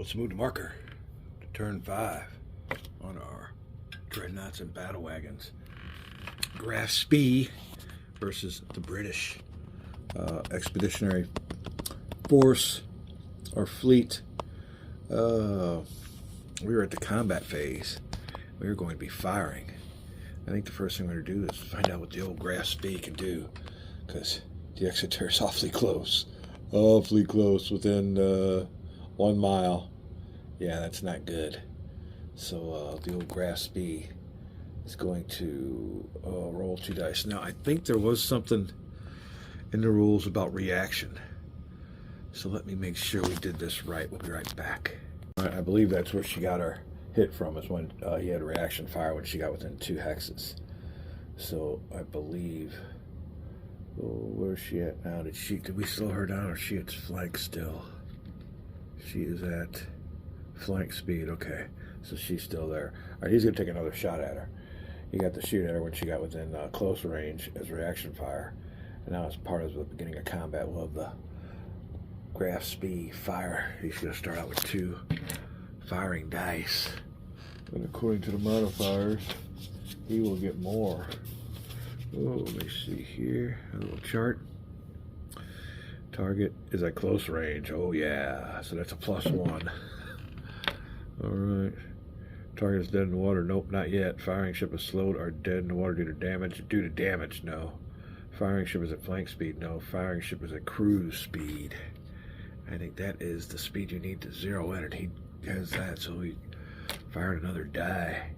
Let's move the marker to turn 5 on our dreadnoughts and battle wagons. Graf Spee versus the British expeditionary force or fleet. We were at the combat phase. We were going to be firing. I think the first thing we're going to do is find out what the old Graf Spee can do, because the Exeter is awfully close, within 1 mile. Yeah, that's not good. So the old Graf Spee is going to roll 2 dice. Now, I think there was something in the rules about reaction. So let me make sure we did this right. We'll be right back. All right, I believe that's where she got her hit from, is when he had reaction fire when she got within 2 hexes. So I believe... Oh, where's she at now? Did we slow her down, or is she at flank still? She is at flank speed. Okay, so she's still there. All right, he's gonna take another shot at her. He got to shoot at her when she got within close range as reaction fire, and now as part of the beginning of combat, we'll have the Graf Spee fire. He's gonna start out with 2 firing dice, and according to the modifiers, he will get more. Oh, let me see here. A little chart. Target is at close range. Oh yeah, so that's a +1. All right. Target is dead in the water. Nope, not yet. Firing ship is slowed or dead in the water due to damage. Due to damage, no. Firing ship is at flank speed. No. Firing ship is at cruise speed. I think that is the speed you need to zero in, and he has that, so he fired another die.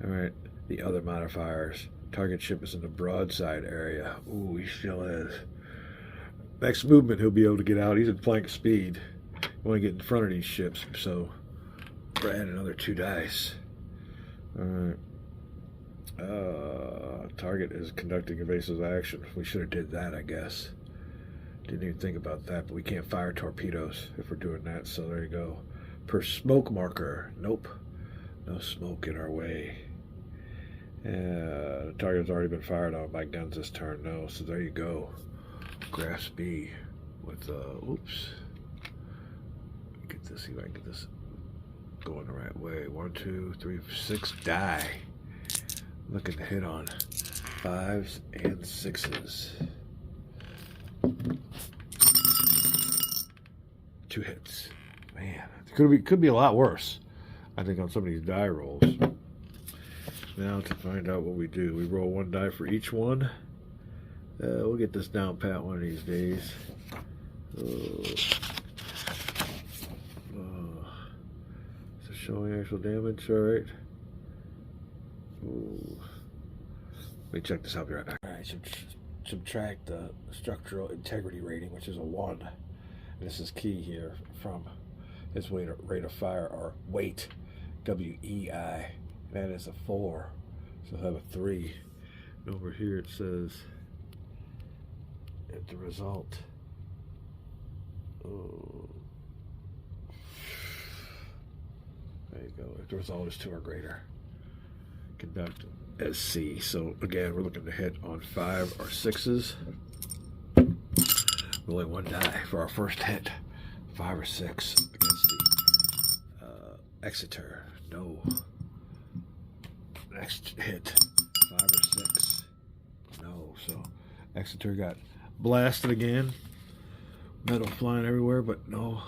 All right. The other modifiers. Target ship is in the broadside area. Ooh, he still is. Next movement, he'll be able to get out. He's at flank speed. You want to get in front of these ships, so we're adding another 2 dice. All right. Target is conducting evasive action. We should have did that, I guess. Didn't even think about that, but we can't fire torpedoes if we're doing that, so there you go. Per smoke marker. Nope. No smoke in our way. The target's already been fired on by guns this turn. No, so there you go. Graf Spee with oops. Get this, see if I can get this going the right way. 1, 2, 3, 6 die. Looking to hit on 5s and 6s. 2 hits. Man, it could be a lot worse, I think, on some of these die rolls. Now to find out what we do. We roll 1 die for each one. We'll get this down pat one of these days. So showing actual damage, alright. Let me check this out. Be right back. Alright, subtract the structural integrity rating, which is a 1. And this is key here from his rate of fire, or weight, WEI. That is a 4, so I'll have a 3. And over here it says at the result, there you go. If the result is 2 or greater, conduct as C. So again, we're looking to hit on 5 or 6s. Rolling 1 die for our first hit, 5 or 6 against the Exeter. No. Next hit, 5 or 6. No, so Exeter got blasted again. Metal flying everywhere, but no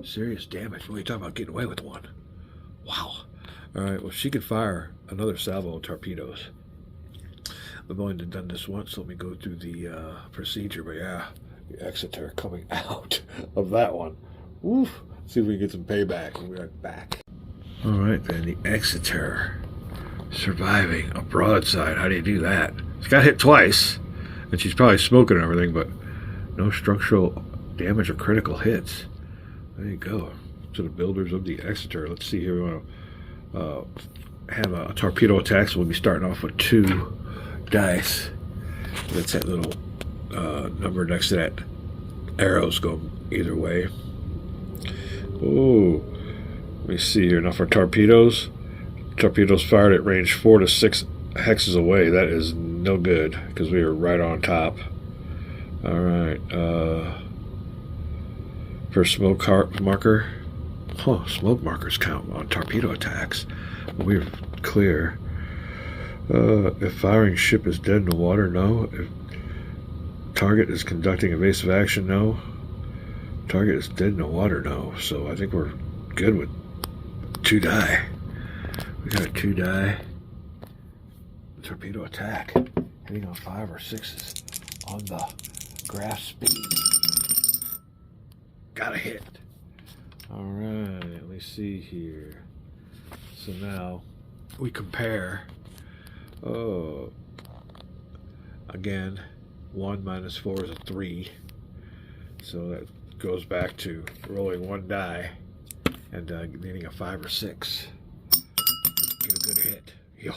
serious damage. What are you talking about getting away with 1? Wow. All right, well, she could fire another salvo of torpedoes. We've only done this once, so let me go through the procedure. But yeah, the Exeter coming out of that one. Woof. See if we can get some payback. We'll be right back. All right, then, the Exeter surviving a broadside. How do you do that? She got hit twice, and she's probably smoking and everything, but no structural damage or critical hits. There you go. To the builders of the Exeter. Let's see here. We want to have a torpedo attack, so we'll be starting off with 2 dice. That's that little number next to that. Arrows go either way. Oh, let me see here. Now for torpedoes. Torpedoes fired at range 4 to 6 hexes away. That is no good, because we are right on top. All right. Per smoke marker, Smoke markers count on torpedo attacks. We're clear. If firing ship is dead in the water, no. If target is conducting evasive action, no. Target is dead in the water, no. So I think we're good with 2 die. We got a 2 die torpedo attack hitting on 5 or 6s on the Graf Spee. Got a hit. All right, let me see here. So now we compare. Again, 1 minus 4 is a 3. So that goes back to rolling 1 die and needing a 5 or 6. Get a good hit. Yo,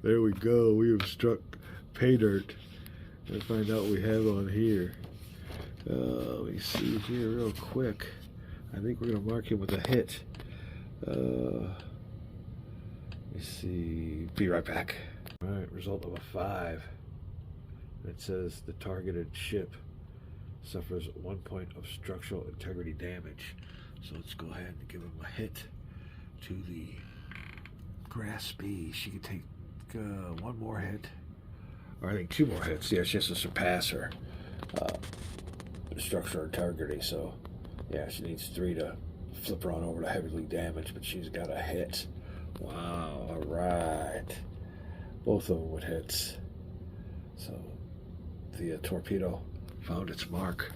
there we go. We have struck pay dirt. Let's find out what we have on here. Let me see here real quick. I think we're going to mark him with a hit. Let me see. Be right back. All right, result of a 5. It says the targeted ship suffers 1 point of structural integrity damage. So let's go ahead and give him a hit to the Graf Spee. She can take 1 more hit, or I think 2 more hits. Yeah, she has to surpass her structural integrity. So yeah, she needs 3 to flip her on over to heavily damage, but she's got a hit. Wow, all right. Both of them with hits. So the torpedo found its mark.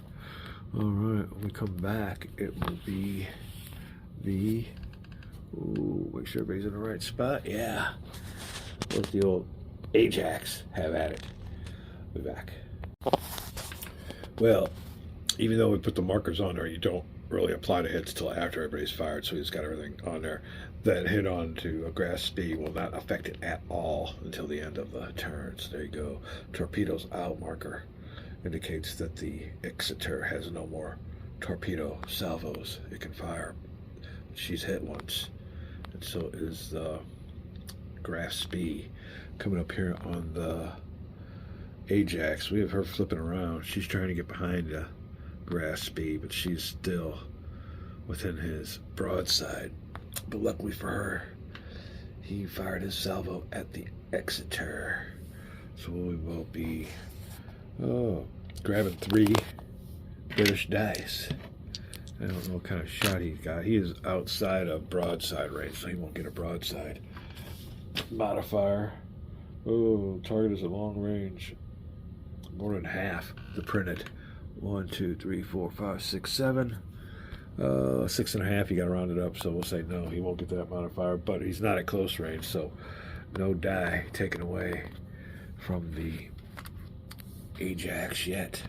All right, when we come back, it will be the, make sure everybody's in the right spot. Yeah, let the old Ajax have at it. Be back. Well, even though we put the markers on there, you don't really apply the hits till after everybody's fired, so he's got everything on there. That hit on to a Graf Spee will not affect it at all until the end of the turn. So there you go. Torpedoes out marker indicates that the Exeter has no more torpedo salvos it can fire. She's hit once, and so is the Graf Spee. Coming up here on the Ajax, we have her flipping around. She's trying to get behind the Graf Spee, but she's still within his broadside. But luckily for her, he fired his salvo at the Exeter. So we will be grabbing 3 British dice. I don't know what kind of shot he's got. He is outside of broadside range, so he won't get a broadside modifier. Oh, target is at long range. More than half the printed. 1, 2, 3, 4, 5, 6, 7. 6.5, you got to round it up, so we'll say no, he won't get that modifier, but he's not at close range, so no die taken away from the Ajax yet.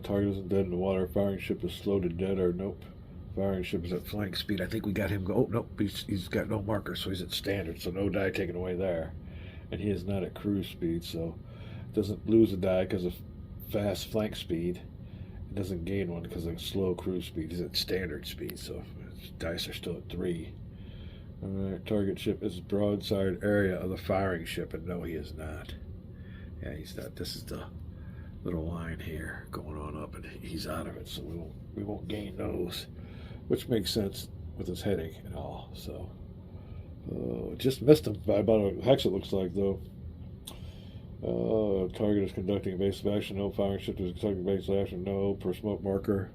Target isn't dead in the water. Firing ship is slow to dead, or nope. Firing ship is at flank speed. I think we got him go. Oh, nope, he's got no marker, so he's at standard, so no die taken away there. And he is not at cruise speed, so doesn't lose a die because of fast flank speed. It doesn't gain one because of slow cruise speed. He's at standard speed, so his dice are still at 3. All right, target ship is broadside area of the firing ship, and no, he is not. Yeah, he's not. This is the little line here going on up, and he's out of it, so we won't gain those, which makes sense with his heading and all. So just missed him by about a hex, it looks like, though. Target is conducting evasive action. No. Firing ship is conducting evasive action. No. Per smoke marker.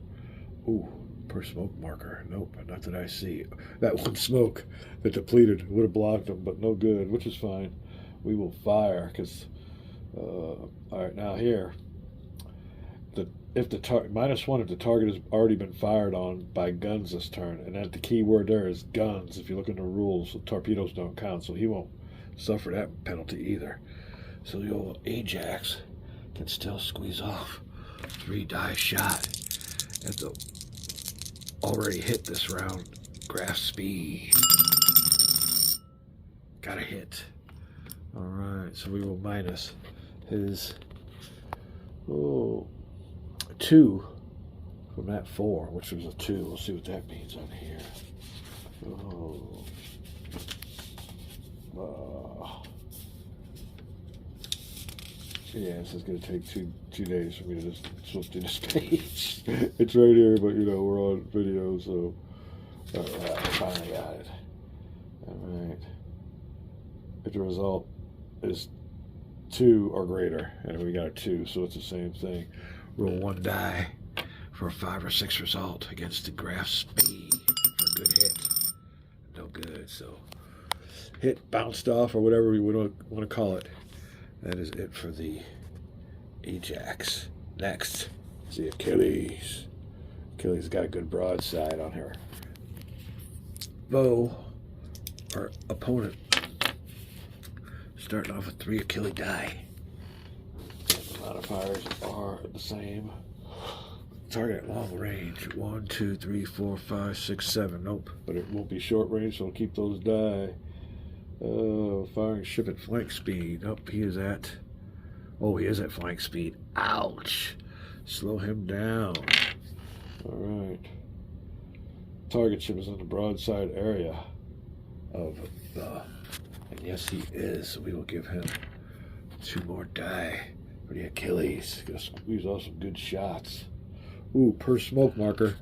Ooh, per smoke marker. Nope, not that I see. That one smoke that depleted would have blocked him, but no good, which is fine. We will fire because, all right, now here, if the -1 if the target has already been fired on by guns this turn, and that the key word there is guns. If you look in the rules, the torpedoes don't count, so he won't suffer that penalty either. So the old Ajax can still squeeze off 3 die shot at the already hit this round Graf Spee. Got a hit. All right, so we will minus his 2 from that 4, which was a 2. We'll see what that means on here. Yeah, this is going to take two days for me to just flip through this page. It's right here, but you know, we're on video, so. Alright, finally got it. Alright. If the result is 2 or greater, and we got a 2, so it's the same thing. Roll 1 die for a 5 or 6 result against the Graf Spee for a good hit. No good, so hit, bounced off, or whatever we want to call it. That is it for the Ajax. Next is the Achilles. Achilles got a good broadside on her foe or opponent. Starting off with 3 Achilles die. The modifiers are the same. Target at long range. 1, 2, 3, 4, 5, 6, 7. Nope. But it won't be short range, so I'll keep those die. Firing ship at flank speed. Nope, he is at... Oh, he is at flank speed. Ouch. Slow him down. Alright. Target ship is in the broadside area of the... And yes, he is. So we will give him 2 more die for the Achilles. Gonna squeeze off some good shots. Ooh, per smoke marker.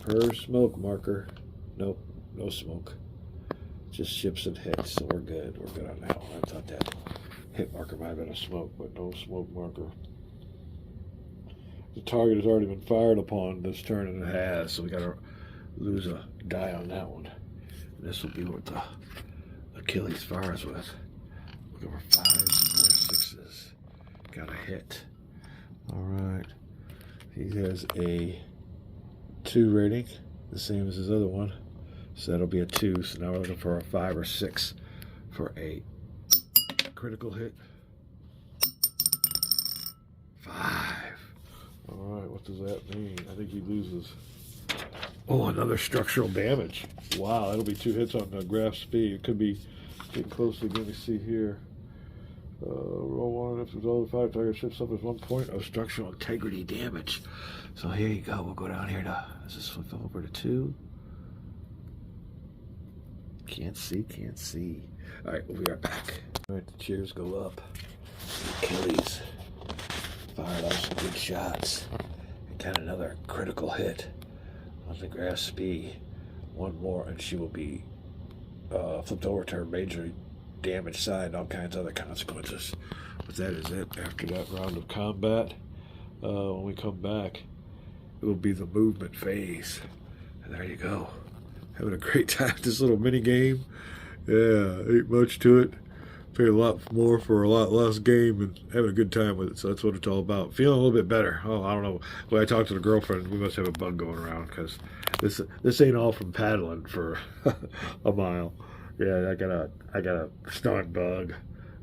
Per smoke marker. Nope, no smoke. Just ships and hits, so we're good. We're good on that one. I thought that hit marker might have been a smoke, but no smoke marker. The target has already been fired upon this turn, and it has, so we gotta lose a die on that one. And this will be what the Achilles fires with. Look over 5s or 6s. Got a hit. Alright. He has a 2 rating, the same as his other one. So that'll be a 2. So now we're looking for a 5 or 6 for a critical hit. 5. Alright, what does that mean? I think he loses. Oh, another structural damage. Wow, that'll be 2 hits on the Graf Spee. It could be getting close to, let me see here. Roll 1, if it's all the 5 target ship suffers 1 point of structural integrity damage. So here you go. We'll go down here to, does this flip over to 2? Can't see, can't see. All right, we'll be right back. All right, the cheers go up. Achilles fired off some good shots and got another critical hit on the Graf Spee. 1 more, and she will be flipped over to her major damage side and all kinds of other consequences. But that is it after that round of combat. When we come back, it will be the movement phase. And there you go. Having a great time with this little mini game. Yeah, ain't much to it. Pay a lot more for a lot less game and having a good time with it. So that's what it's all about. Feeling a little bit better. Oh, I don't know. When I talked to the girlfriend, we must have a bug going around because this ain't all from paddling for a mile. Yeah, I got a stomach bug,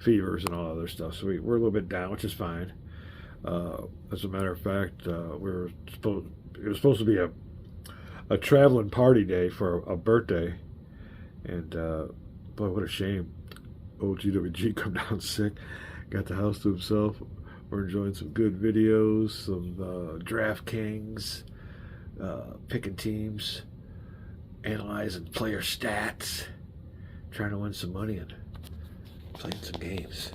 fevers, and all other stuff. So we're a little bit down, which is fine. As a matter of fact, it was supposed to be a traveling party day for a birthday, and boy, what a shame. Old GWG come down sick, got the house to himself. We're enjoying some good videos, some DraftKings, picking teams, analyzing player stats, trying to win some money and playing some games.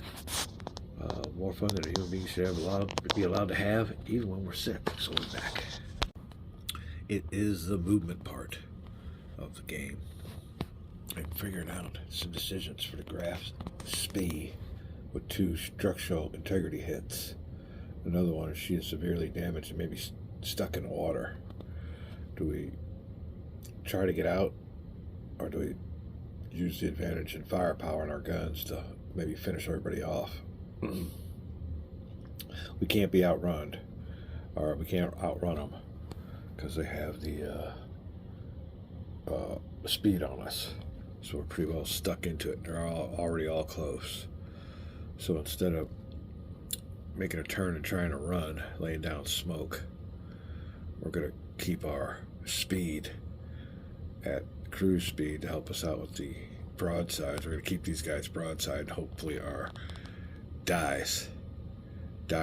More fun than a human being should be allowed to have, even when we're sick. So we're back. It is the movement part of the game. And figuring out some decisions for the Graf Spee with 2 structural integrity hits. Another one is she is severely damaged and maybe stuck in the water. Do we try to get out, or do we use the advantage in firepower in our guns to maybe finish everybody off? We can't be outrun, or we can't outrun them because they have the speed on us. So we're pretty well stuck into it. They're already all close. So instead of making a turn and trying to run, laying down smoke, we're going to keep our speed at cruise speed to help us out with the broadsides. We're going to keep these guys broadside. Hopefully our die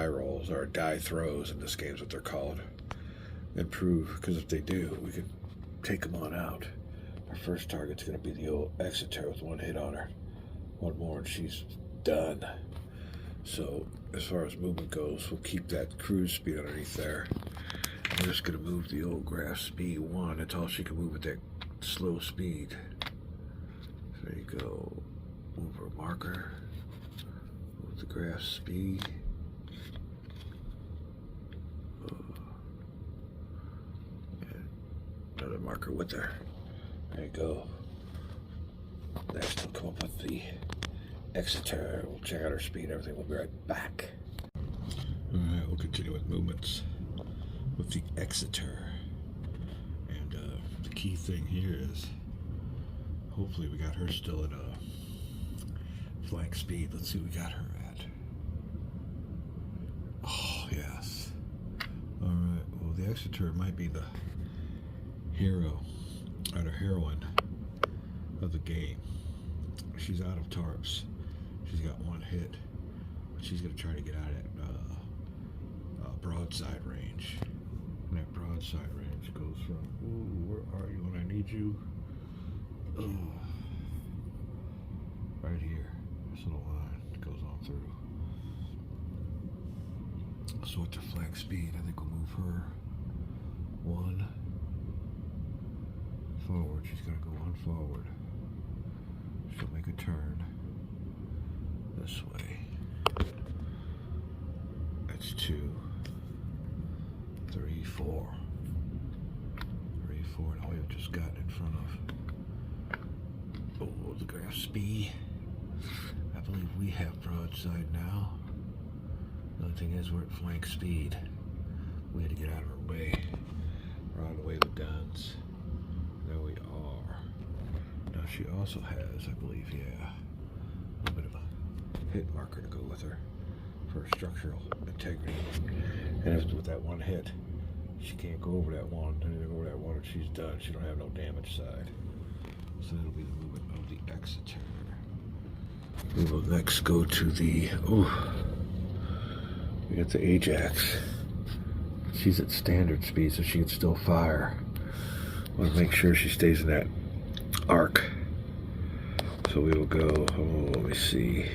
rolls, or die throws in this game is what they're called, improve, because if they do, we can take them on out. Our first target's going to be the old Exeter with 1 hit on her. 1 more and she's done. So as far as movement goes, we'll keep that cruise speed underneath there. I'm just going to move the old Graf Spee 1. That's all she can move at that slow speed. There you go. Move her marker. Move the Graf Spee. And another marker with her. There you go. Next, we'll come up with the Exeter. We'll check out her speed and everything. We'll be right back. Alright, we'll continue with movements with the Exeter. And the key thing here is hopefully we got her still at a flank speed. Let's see what we got her at. Oh, yes. Alright, well, the Exeter might be the hero or the heroine of the game. She's out of tarps. She's got one hit, but she's going to try to get out at broadside range. And that broadside range goes from, ooh, where are you when I need you? Oh, right here. This little line that goes on through. So with her flank speed, I think we'll move her one forward. She's going to go one forward. She'll make a turn this way. That's 2, 3, 4. 3, 4. Now we've just gotten in front of the Graf Spee. I believe we have broadside now. The only thing is we're at flank speed. We had to get out of her way. We're out of the way with guns. There we are. Now she also has, I believe, yeah, a little bit of a hit marker to go with her for structural integrity. And if with that one hit, she can't go over that one. Anything over that one, and she's done. She don't have no damage side. So that'll be the movement of the Exeter. We will next go to the, we got the Ajax. She's at standard speed, so she can still fire. I want to make sure she stays in that arc. So we will go, let me see.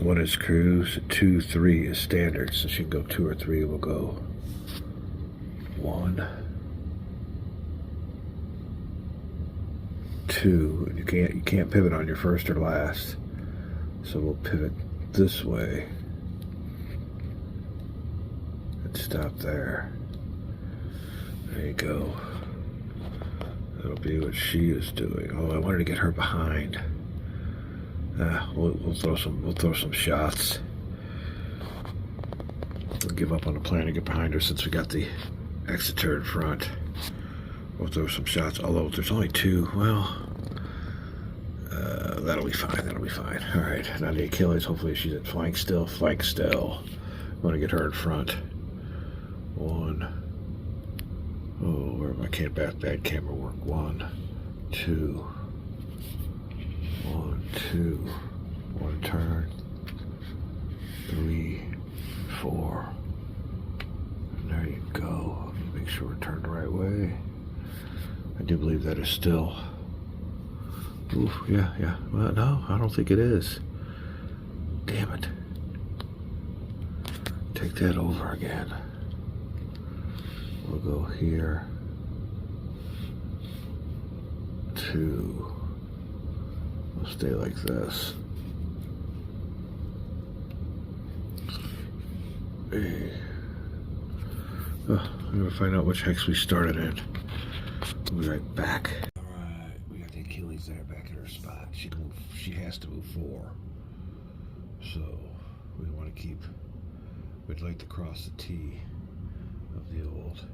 1 is cruise, 2, 3 is standard. So she can go 2 or 3. We'll go 1, 2. You can't pivot on your first or last. So we'll pivot this way and stop there. There you go. That'll be what she is doing. Oh, I wanted to get her behind. We'll throw some shots. We'll give up on the plan to get behind her since we got the Exeter in front. We'll throw some shots. Although there's only 2. Well, that'll be fine. That'll be fine. All right. Now the Achilles. Hopefully she's at flank still. Flank still. I want to get her in front. 1. Oh, where my bad camera work. 1, 2. 1, 2. 1 turn. 3, 4. And there you go. Make sure we're turned the right way. I do believe that is still. Oof, yeah. Well, no, I don't think it is. Damn it. Take that over again. We'll go here. 2. We'll stay like this. Hey. I'm gonna find out which hex we started in. We'll be right back. Alright, we got the Achilles there back at her spot. She has to move 4. So we want to keep, we'd like to cross the T of the old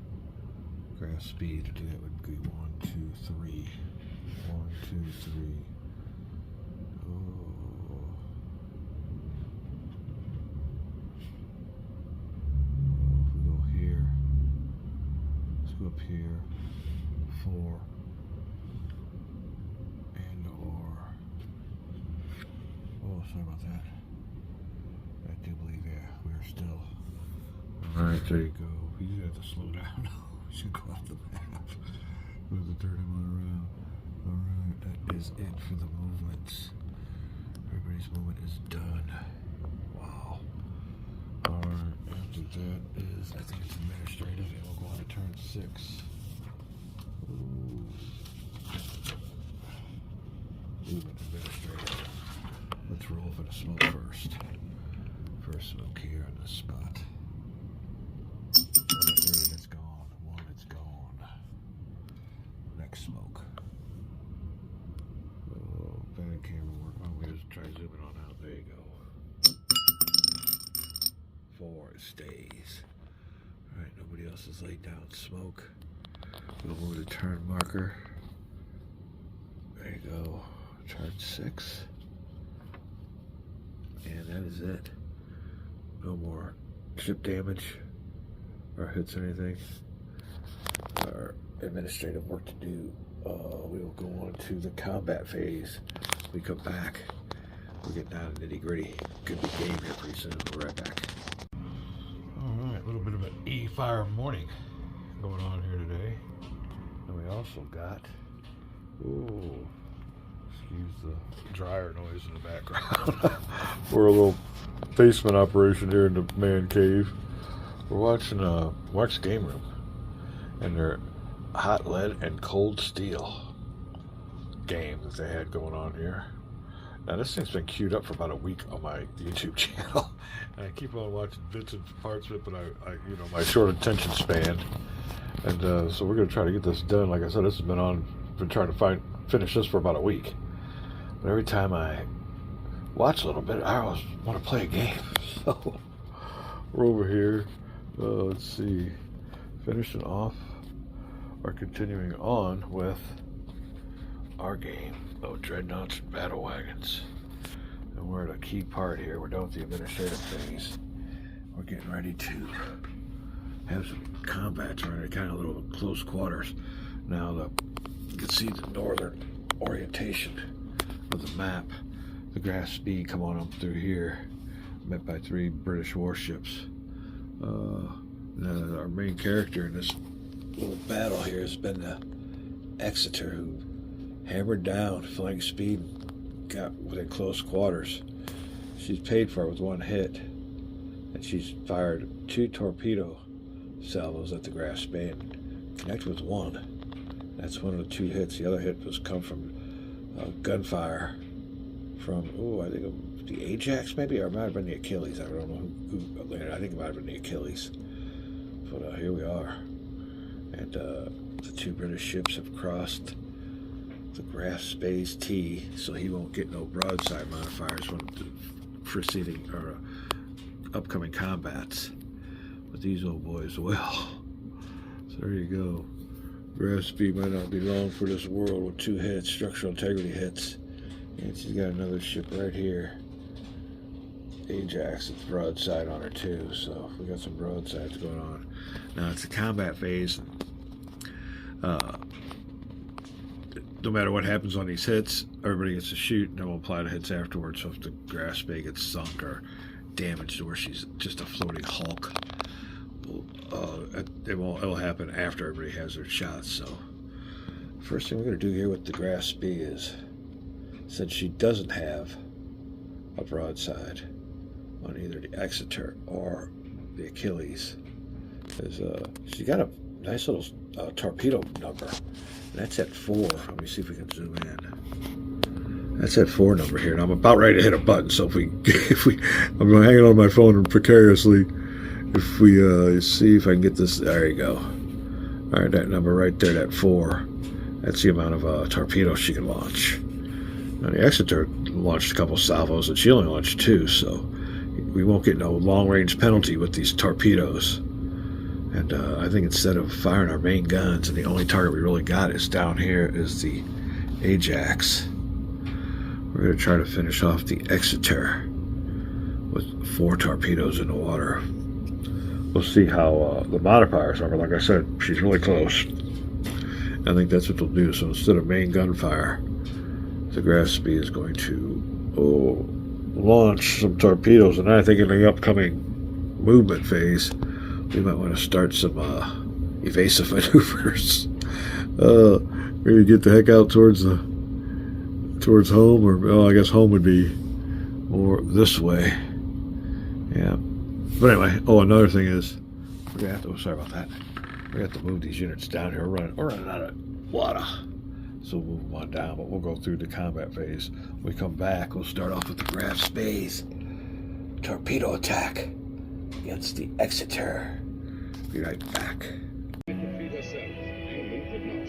Graf Spee. To do that would be 1, 2, 3. 1, 2, 3. If we go here, let's go up here. 4 and or. Oh, sorry about that. I do believe, yeah, we are still. Alright, there you go. We just have to slow down. We should go off the map. With the 31 around. Alright, that is it for the movements. Everybody's movement is done. Wow. Alright, after that is, I think it's administrative, and we'll go on to turn 6. Ooh. Movement administrative. Let's roll for the smoke first. First smoke here on this spot. 3, it's gone. 1, it's gone. Next smoke. Oh, bad camera work. Oh, we just try zooming on out. There you go. 4, it stays. Alright, nobody else has laid down smoke. We'll move the turn marker. There you go. Turn 6. And that is it. No more ship damage or hits or anything. Our administrative work to do. We will go on to the combat phase. We come back. We'll get down to nitty gritty. Could be game here pretty soon. We'll be right back. Alright, a little bit of an E-fire morning going on here today. And we also got, ooh, excuse the dryer noise in the background. We're a little basement operation here in the man cave. We're watching Mark's Game Room, and their hot lead and cold steel game that they had going on here. Now this thing's been queued up for about a week on my YouTube channel, and I keep on watching bits and parts of it, but I you know, my short attention span, and so we're gonna try to get this done. Like I said, this has been trying to finish this for about a week. But every time I watch a little bit, I always want to play a game. So we're over here. Let's see, finishing off or continuing on with our game of Dreadnoughts and Battle Wagons. And we're at a key part here. We're done with the administrative phase. We're getting ready to have some combats. We're in a kind of little close quarters. Now you can see the northern orientation of the map. The Graf Spee come on up through here, met by 3 British warships. Our main character in this little battle here has been the Exeter, who hammered down flank speed and got within close quarters. She's paid for it with 1 hit, and she's fired 2 torpedo salvos at the Graf Spee and connected with 1. That's one of the 2 hits. The other hit was come from gunfire from, I think the Ajax maybe, or it might have been the Achilles. I don't know who landed. I think it might have been the Achilles. But here we are. And the 2 British ships have crossed the Graf Spee's T, so he won't get no broadside modifiers from the preceding or upcoming combats. But these old boys will. So there you go. Graf Spee might not be long for this world with 2 hits, structural integrity hits. And she's got another ship right here. Ajax, it's broadside on her too, so we got some broadsides going on. Now it's the combat phase. No matter what happens on these hits, everybody gets to shoot, and then we'll apply the hits afterwards. So if the Graf Spee gets sunk or damaged to where she's just a floating hulk, it'll happen after everybody has their shots. So first thing we're going to do here with the Graf Spee is, since she doesn't have a broadside on either the Exeter or the Achilles, is she's got a nice little torpedo number, and that's at 4. Let me see if we can zoom in. That's at 4 number here, and I'm about ready to hit a button. So I'm hanging on my phone precariously. If we see if I can get this, there you go. All right, that number right there, that 4. That's the amount of torpedoes she can launch. Now the Exeter launched a couple salvos, and she only launched 2, so we won't get no long-range penalty with these torpedoes. And I think instead of firing our main guns, and the only target we really got is down here, is the Ajax. We're going to try to finish off the Exeter with 4 torpedoes in the water. We'll see how the modifiers are, but like I said, she's really close. I think that's what they'll do. So instead of main gunfire, the Graf Spee is going to launch some torpedoes, and I think in the upcoming movement phase, we might want to start some evasive maneuvers. Maybe get the heck out towards home, or I guess home would be or this way. Yeah. But anyway, another thing is, we're gonna have to, sorry about that. We're gonna have to move these units down here. We're running out of water. So we'll move them on down, but we'll go through the combat phase. When we come back, we'll start off with the Graf Spee's torpedo attack against the Exeter. Be right back. It could feed herself. England could not.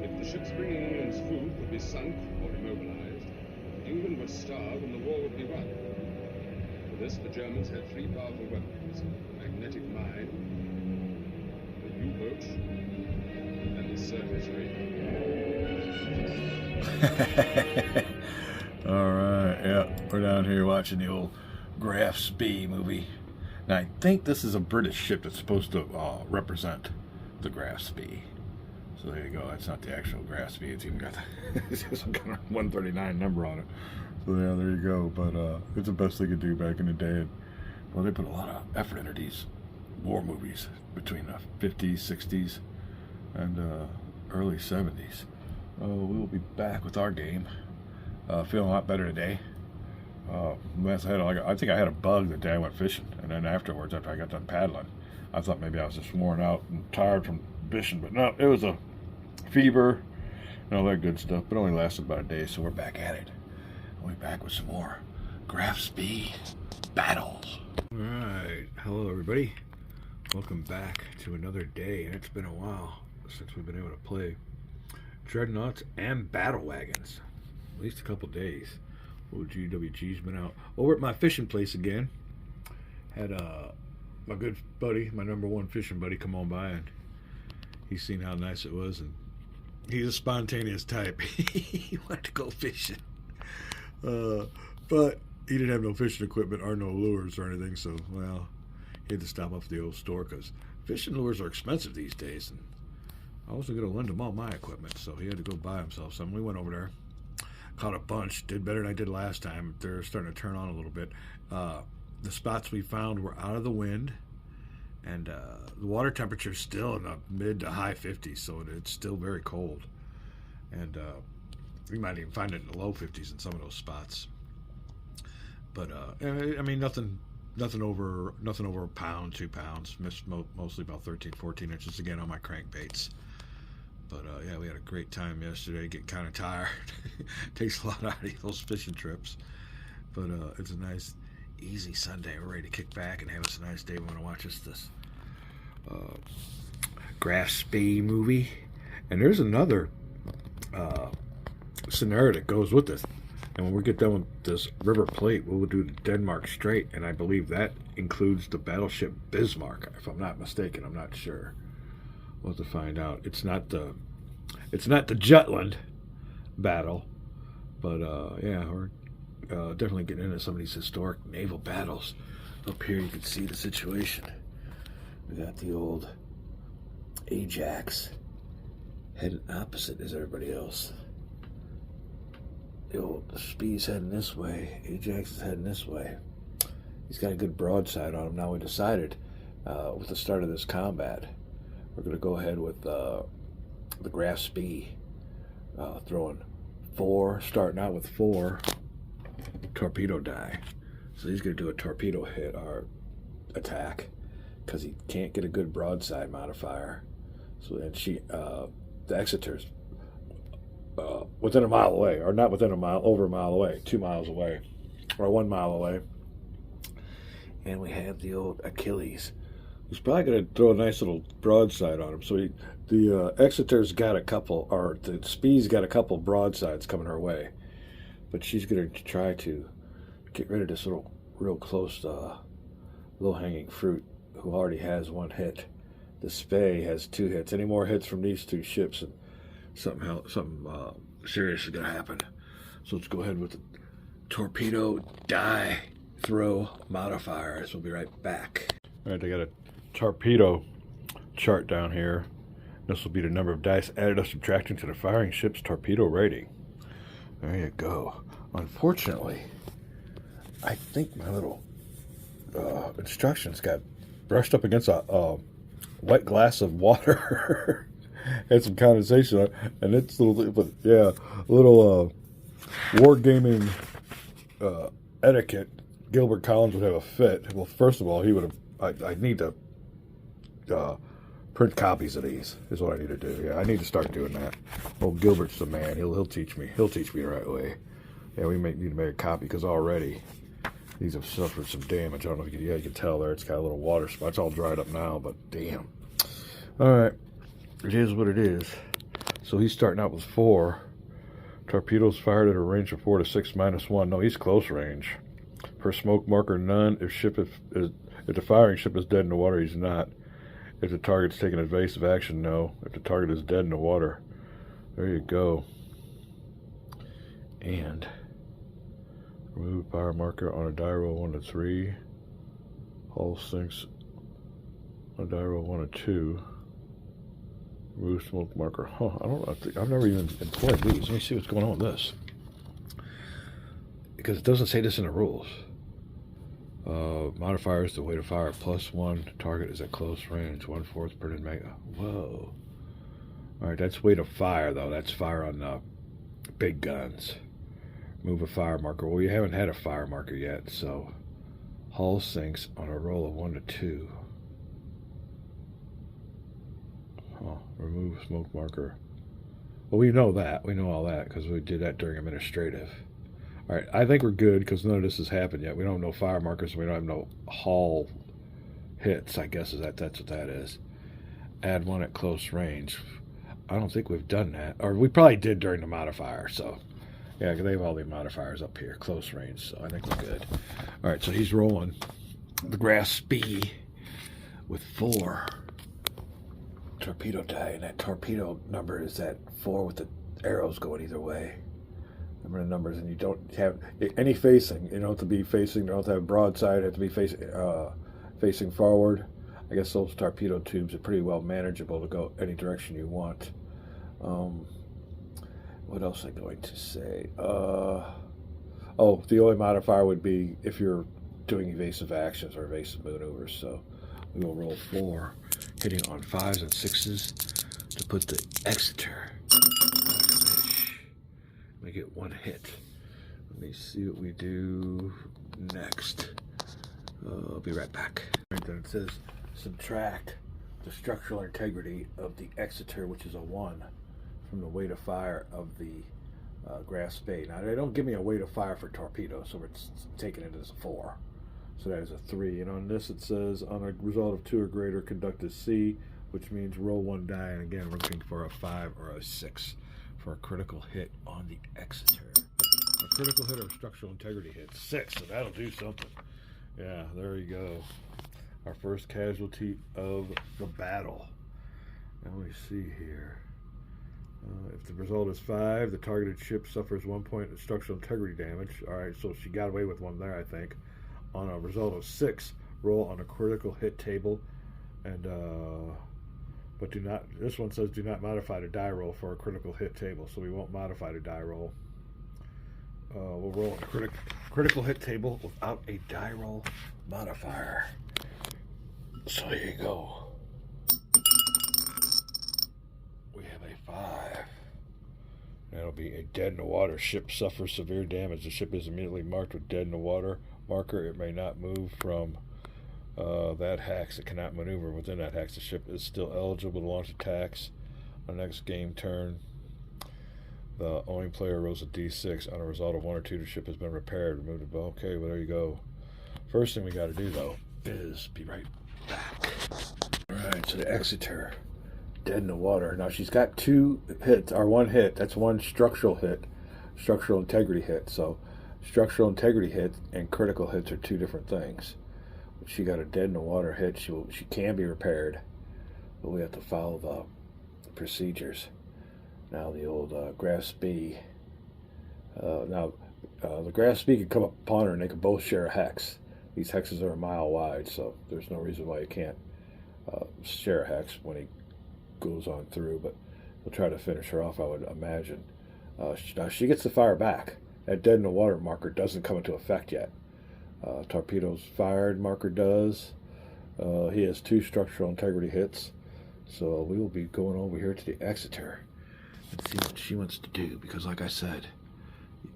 If the ships bringing England's food could be sunk or immobilized, England would starve and the war would be won. For this, the Germans had three powerful weapons: the magnetic mine, the U-boat, and the surface radio. All right, yeah, we're down here watching the old Graf Spee movie. Now, I think this is a British ship that's supposed to represent the Graf Spee. So there you go. It's not the actual Graf Spee. It's even got some kind of 139 number on it. So yeah, there you go. But it's the best they could do back in the day. And, well, they put a lot of effort into these war movies between the 50s, 60s, and early 70s. We'll be back with our game. Feeling a lot better today. I think I had a bug the day I went fishing, and then afterwards, after I got done paddling, I thought maybe I was just worn out and tired from fishing, but no, it was a fever and all that good stuff. But it only lasted about a day, so we're back at it. We'll be back with some more Graf Spee battles. All right, hello everybody. Welcome back to another day, and it's been a while since we've been able to play Dreadnoughts and Battle Wagons. At least a couple days. GWG's been out over at my fishing place again. Had my good buddy, my number one fishing buddy, come on by, and he's seen how nice it was, and he's a spontaneous type. He wanted to go fishing, but he didn't have no fishing equipment or no lures or anything, so well, he had to stop off at the old store because fishing lures are expensive these days, and I wasn't going to lend him all my equipment, so he had to go buy himself some. We went over there, caught a bunch, did better than I did last time. They're starting to turn on a little bit. The spots we found were out of the wind, and the water temperature is still in the mid to high 50s, so it's still very cold. And you might even find it in the low 50s in some of those spots. But I mean, nothing over a pound, 2 pounds. Missed mostly about 13, 14 inches again on my crankbaits. But yeah, we had a great time yesterday. Getting kind of tired. Takes a lot out of those fishing trips. But it's a nice, easy Sunday. We're ready to kick back and have us a nice day. We want to watch this Graf Spee movie. And there's another scenario that goes with this. And when we get done with this River Plate, we'll do the Denmark Strait. And I believe that includes the battleship Bismarck, if I'm not mistaken. I'm not sure. We'll have to find out. It's not the Jutland battle, but yeah, we're definitely getting into some of these historic naval battles. Up here, you can see the situation. We got the old Ajax heading opposite as everybody else. The old Spee's heading this way. Ajax is heading this way. He's got a good broadside on him. Now we decided with the start of this combat, we're going to go ahead with the Graf Spee, throwing starting out with 4 torpedo die. So he's going to do a torpedo hit or attack because he can't get a good broadside modifier. So then the Exeter's within a mile away, or not within a mile, over a mile away, 2 miles away, or 1 mile away. And we have the old Achilles. He's probably going to throw a nice little broadside on him. So the Exeter's got a couple, or the Spee's got a couple broadsides coming her way. But she's going to try to get rid of this little, real close, low-hanging fruit who already has 1 hit. The Spey has 2 hits. Any more hits from these 2 ships, and something serious is going to happen. So let's go ahead with the torpedo die throw modifiers. We'll be right back. All right, I got a torpedo chart down here. This will be the number of dice added or subtracting to the firing ship's torpedo rating. There you go. Unfortunately, I think my little instructions got brushed up against a wet glass of water. Had some condensation on it, and it's a little, but yeah, a little wargaming etiquette, Gilbert Collins would have a fit. Well, first of all, he would have. I need to print copies of these. Is what I need to do. Yeah, I need to start doing that. Well, Gilbert's the man. He'll teach me. He'll teach me the right way. Yeah, we need to make a copy because already these have suffered some damage. I don't know if you can tell there. It's got a little water spot. It's all dried up now, but damn. All right, it is what it is. So he's starting out with 4. Torpedoes fired at a range of 4 to 6 -1. No, he's close range. Per smoke marker, none. If the firing ship is dead in the water, he's not. If the target's taking evasive action, no. If the target is dead in the water, there you go. And remove fire marker on a die roll 1 to 3. Hull sinks on a die roll 1 to 2. Remove smoke marker. Huh, I don't know. I've never even employed these. Let me see what's going on with this. Because it doesn't say this in the rules. Modifier is the way to fire. +1. Target is at close range. 1/4 per mega. Whoa. Alright, that's way to fire, though. That's fire on the big guns. Move a fire marker. Well, we haven't had a fire marker yet, so hull sinks on a roll of 1 to 2. Remove smoke marker. Well, we know that. We know all that because we did that during administrative. All right, I think we're good because none of this has happened yet. We don't have no fire markers. We don't have no hull hits, I guess that's what that is. Add 1 at close range. I don't think we've done that. Or we probably did during the modifier, so... Yeah, they have all the modifiers up here, close range, so I think we're good. All right, so he's rolling the Graf Spee with 4 torpedo die, and that torpedo number is that 4 with the arrows going either way. Remember the numbers, and you don't have any facing. You don't have to be facing. You don't have to have broadside. You have to be facing forward. I guess those torpedo tubes are pretty well manageable to go any direction you want. What else am I going to say? Oh, the only modifier would be if you're doing evasive actions or evasive maneuvers. So we will roll 4, hitting on 5s and 6s to put the Exeter. We get 1 hit. Let me see what we do next. I'll be right back. Right then it says subtract the structural integrity of the Exeter, which is a 1, from the weight of fire of the Graf Spee. Now they don't give me a weight of fire for torpedoes, so we're taking it as a 4. So that is a 3. And on this it says on a result of 2 or greater, conduct a C, which means roll 1 die. And again, we're looking for a 5 or a 6 for a critical hit on the Exeter. A critical hit or structural integrity hit. 6, so that'll do something. Yeah, there you go. Our first casualty of the battle. Now let me see here. If the result is 5, the targeted ship suffers 1 point of structural integrity damage. Alright, so she got away with 1 there, I think. On a result of 6, roll on a critical hit table. And, but do not, this one says do not modify the die roll for a critical hit table, so we won't modify the die roll. We'll roll on a critical hit table without a die roll modifier. So here you go. We have a 5. That'll be a dead in the water. Ship suffers severe damage. The ship is immediately marked with dead in the water marker. It may not move from that hex. It cannot maneuver within that hex. The ship is still eligible to launch attacks on the next game turn. The owning player rolls a d6. On a result of 1 or 2, the ship has been repaired. Removed it. Okay, well, there you go. First thing we got to do, though, is be right back. Alright, so the Exeter, dead in the water. Now, she's got 2 hits, or 1 hit. That's 1 structural hit, structural integrity hit. So, structural integrity hit and critical hits are 2 different things. She got a dead in the water hit. She can be repaired, but we have to follow the procedures. Now the old Graf Spee. The Graf Spee can come up upon her and they can both share a hex. These hexes are a mile wide, so there's no reason why you can't share a hex when he goes on through. But we'll try to finish her off, I would imagine. Now she gets to fire back. That dead in the water marker doesn't come into effect yet. Torpedoes fired marker does. He has 2 structural integrity hits. So we will be going over here to the Exeter and see what she wants to do. Because like I said,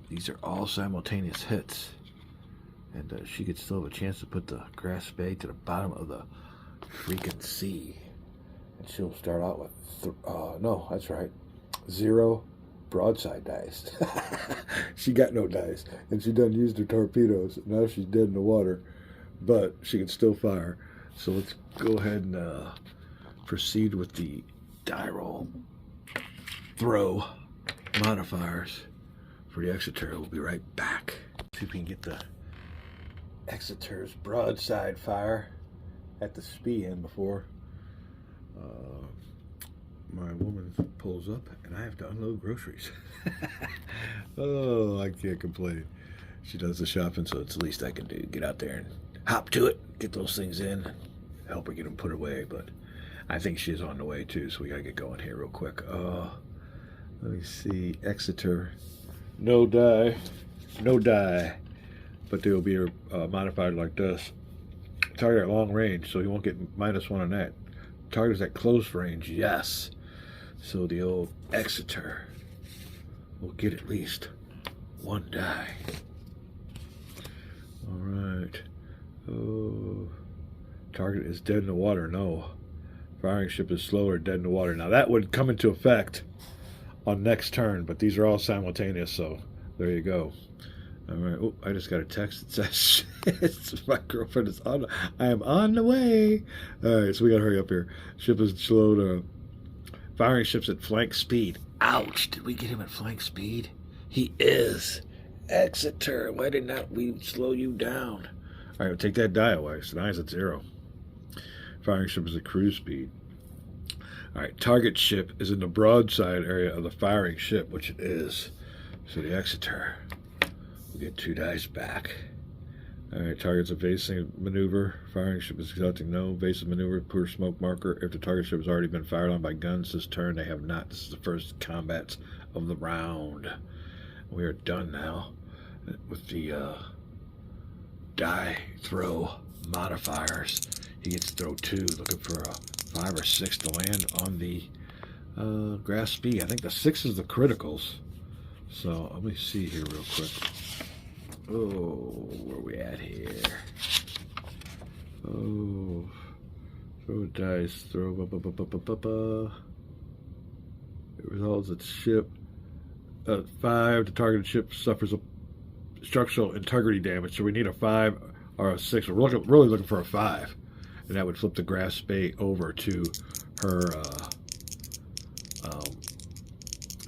these are all simultaneous hits. And she could still have a chance to put the Graf Spee to the bottom of the freaking sea. And she'll start out with, no, that's right, 0 broadside dice. She got no dice. And she done used her torpedoes. Now she's dead in the water. But she can still fire. So let's go ahead and proceed with the die roll. Throw modifiers for the Exeter. We'll be right back. See if we can get the Exeter's broadside fire at the Spee end before my woman pulls up and I have to unload groceries. Oh, I can't complain. She does the shopping, so it's the least I can do. Get out there and hop to it, get those things in, help her get them put away. But I think she's on the way too, so we gotta get going here real quick. Let me see. Exeter, no die, but there will be a modifier like this. Target at long range, so you won't get -1 on that. Target is at close range, yes. So the old Exeter will get at least 1 die. All right. Oh, target is dead in the water. No. Firing ship is slower, dead in the water. Now that would come into effect on next turn, but these are all simultaneous, so there you go. All right. Oh, I just got a text that says, shit, my girlfriend is on. I am on the way. All right, so we got to hurry up here. Ship is slow to firing ships at flank speed. Ouch! Did we get him at flank speed? He is. Exeter, why did not we slow you down? All right, we'll take that die away. So now he's at 0. Firing ship is at cruise speed. All right, target ship is in the broadside area of the firing ship, which it is. So the Exeter will get 2 dice back. All right, target's evasive maneuver. Firing ship is conducting no evasive maneuver. Poor smoke marker. If the target ship has already been fired on by guns this turn, they have not. This is the first combat of the round. We are done now with the die throw modifiers. He gets to throw 2, looking for a 5 or 6 to land on the Graf Spee. I think the 6 is the criticals. So let me see here real quick. Oh, where are we at here? Oh, throw dice, throw. It results at ship 5. The targeted ship suffers a structural integrity damage, so we need a 5 or a 6. We're really looking for a 5, and that would flip the Graf Spee over to her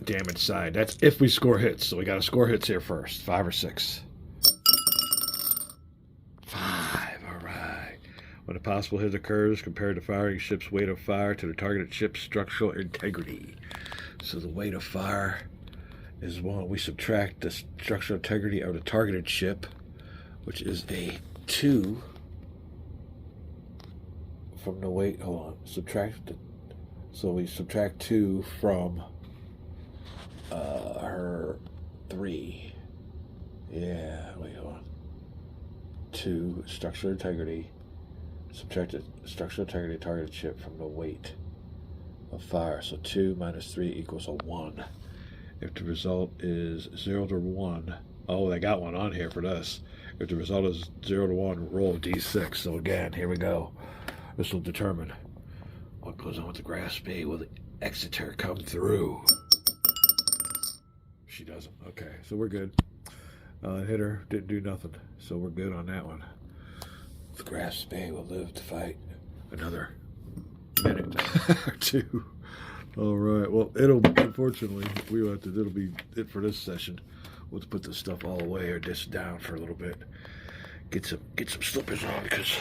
damage side. That's if we score hits. So we got to score hits here first. 5 or 6. 5. All right. When a possible hit occurs, compare the firing ship's weight of fire to the targeted ship's structural integrity. So the weight of fire is 1. We subtract the structural integrity of the targeted ship, which is a 2 from the weight. Hold on. So we subtract 2 from her 3. Yeah, wait, hold on. 2 structural integrity. Subtract the structural integrity of the targeted ship from the weight of fire. So 2 minus 3 equals a 1. If the result is 0 to 1, oh, they got one on here for this. If the result is 0 to 1, roll d6. So again, here we go. This will determine what goes on with the Graf Spee. Will the Exeter come through? She doesn't. Okay, so we're good. Hit her, didn't do nothing. So we're good on that one. The Graf Spee will live to fight another minute or 2. All right. Well, unfortunately, it'll be it for this session. We'll have to put this stuff all away or this down for a little bit. Get some slippers on because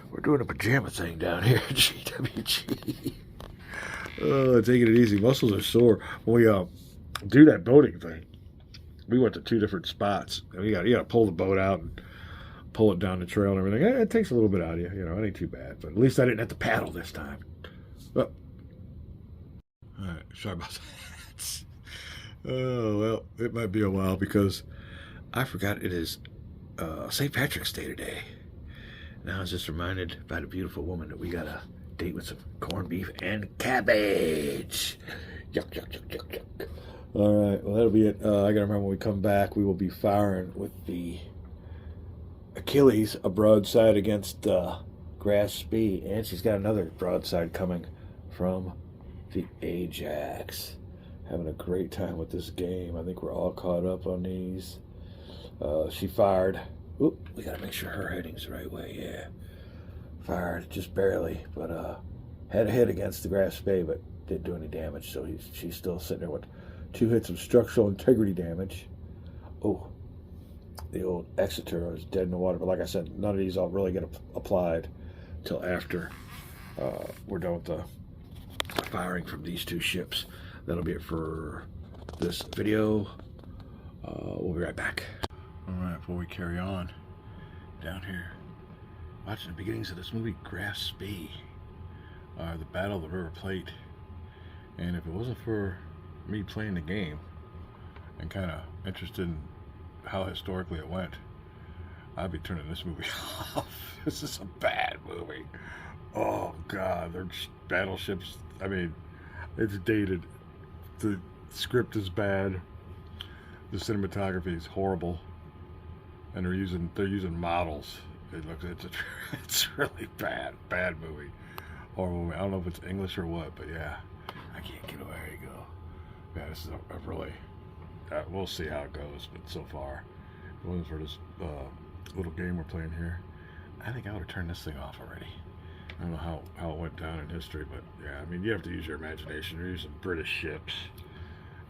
we're doing a pajama thing down here at GWG. Taking it easy. Muscles are sore. When we do that boating thing, we went to 2 different spots. And you got to pull the boat out and pull it down the trail and everything. It takes a little bit out of you. It ain't too bad. But at least I didn't have to paddle this time. Oh. All right, sorry about that. Oh, well, it might be a while because I forgot it is St. Patrick's Day today. Now I was just reminded by the beautiful woman that we got a date with some corned beef and cabbage. Yuck, yuck, yuck, yuck, yuck. All right, well, that'll be it. I got to remember when we come back, we will be firing with the Achilles a broadside against Graf Spee, and she's got another broadside coming from the Ajax. Having a great time with this game. I think we're all caught up on these. She fired. Oop, we gotta make sure her heading's the right way. Yeah, fired just barely, but had a hit against the Graf Spee, but didn't do any damage. So she's still sitting there with 2 hits of structural integrity damage. Oh, the old Exeter is dead in the water. But like I said, none of these all really get applied till after we're done with the firing from these 2 ships. That'll be it for this video. We'll be right back. All right, before we carry on, down here, watching the beginnings of this movie, Graf Spee, the Battle of the River Plate. And if it wasn't for me playing the game and kind of interested in how historically it went, I'd be turning this movie off. This is a bad movie. Oh God, their battleships. I mean, it's dated. The script is bad. The cinematography is horrible, and they're using models. It's really bad movie. Horrible movie. I don't know if it's English or what, but yeah, I can't get away. There you go. Yeah, this is a really. We'll see how it goes, but so far, if it wasn't for this little game we're playing here, I think I would have turned this thing off already. I don't know how it went down in history, but yeah, I mean, you have to use your imagination. You're using British ships,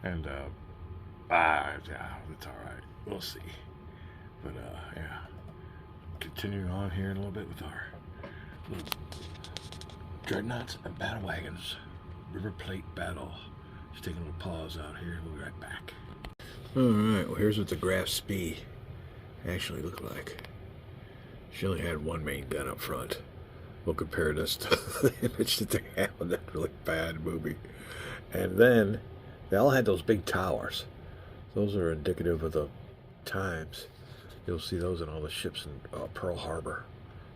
and yeah, it's all right. We'll see. But yeah, continuing on here in a little bit with our little dreadnoughts and battle wagons, River Plate battle. Just taking a little pause out here. We'll be right back. All right. Well, here's what the Graf Spee actually looked like. She only had 1 main gun up front. We'll compare this to the image that they have in that really bad movie. And then they all had those big towers. Those are indicative of the times. You'll see those in all the ships in Pearl Harbor,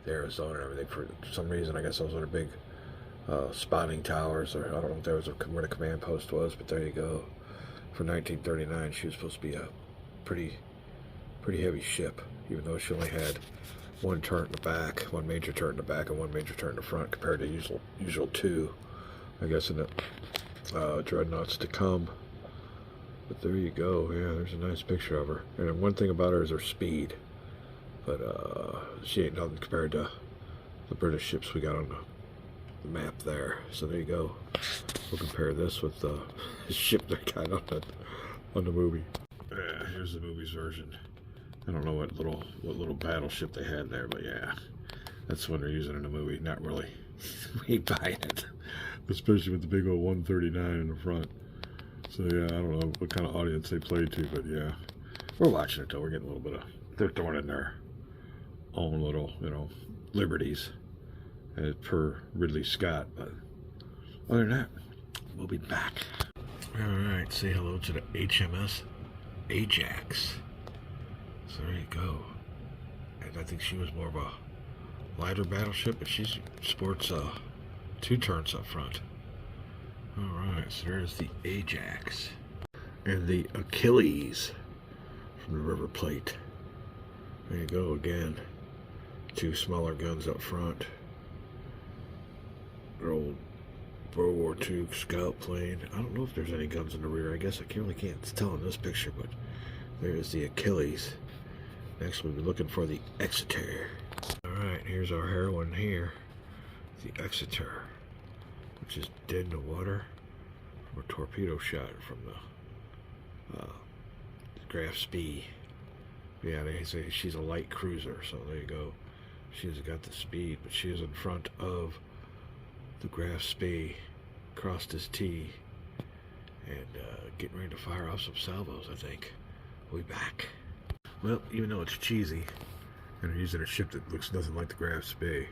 Arizona, and everything. For some reason, I guess those are big spotting towers, or I don't know if that was where the command post was, but there you go. For 1939, she was supposed to be a pretty heavy ship, even though she only had 1 turret in the back, 1 major turret in the back, and 1 major turret in the front, compared to usual 2, I guess, in the dreadnoughts to come. But there you go. Yeah, there's a nice picture of her. And one thing about her is her speed, but she ain't nothing compared to the British ships we got on the map there. So there you go. We'll compare this with the ship they got on the movie. Here's the movie's version. I don't know what little battleship they had there, but yeah, that's what they're using in the movie. Not really. We buy it, especially with the big old 139 in the front. So yeah, I don't know what kind of audience they played to, but yeah, we're watching it though. We're getting a little bit of, they're throwing in their own little, liberties, per Ridley Scott. But other than that, we'll be back. All right, say hello to the HMS Ajax. So there you go. And I think she was more of a lighter battleship, but she sports 2 turrets up front. Alright, so there's the Ajax. And the Achilles from the River Plate. There you go again. 2 smaller guns up front. Their old World War II scout plane. I don't know if there's any guns in the rear. I guess I really can't tell in this picture, but there's the Achilles. Next we'll be looking for the Exeter. Alright, here's our heroine here. The Exeter, which is dead in the water from a torpedo shot from the Graf Spee. Yeah, they say she's a light cruiser, so there you go. She's got the speed, but she is in front of the Graf Spee, crossed his T, and getting ready to fire off some salvos, I think. We'll be back. Well, even though it's cheesy, and they're using a ship that looks nothing like the Graf Spee,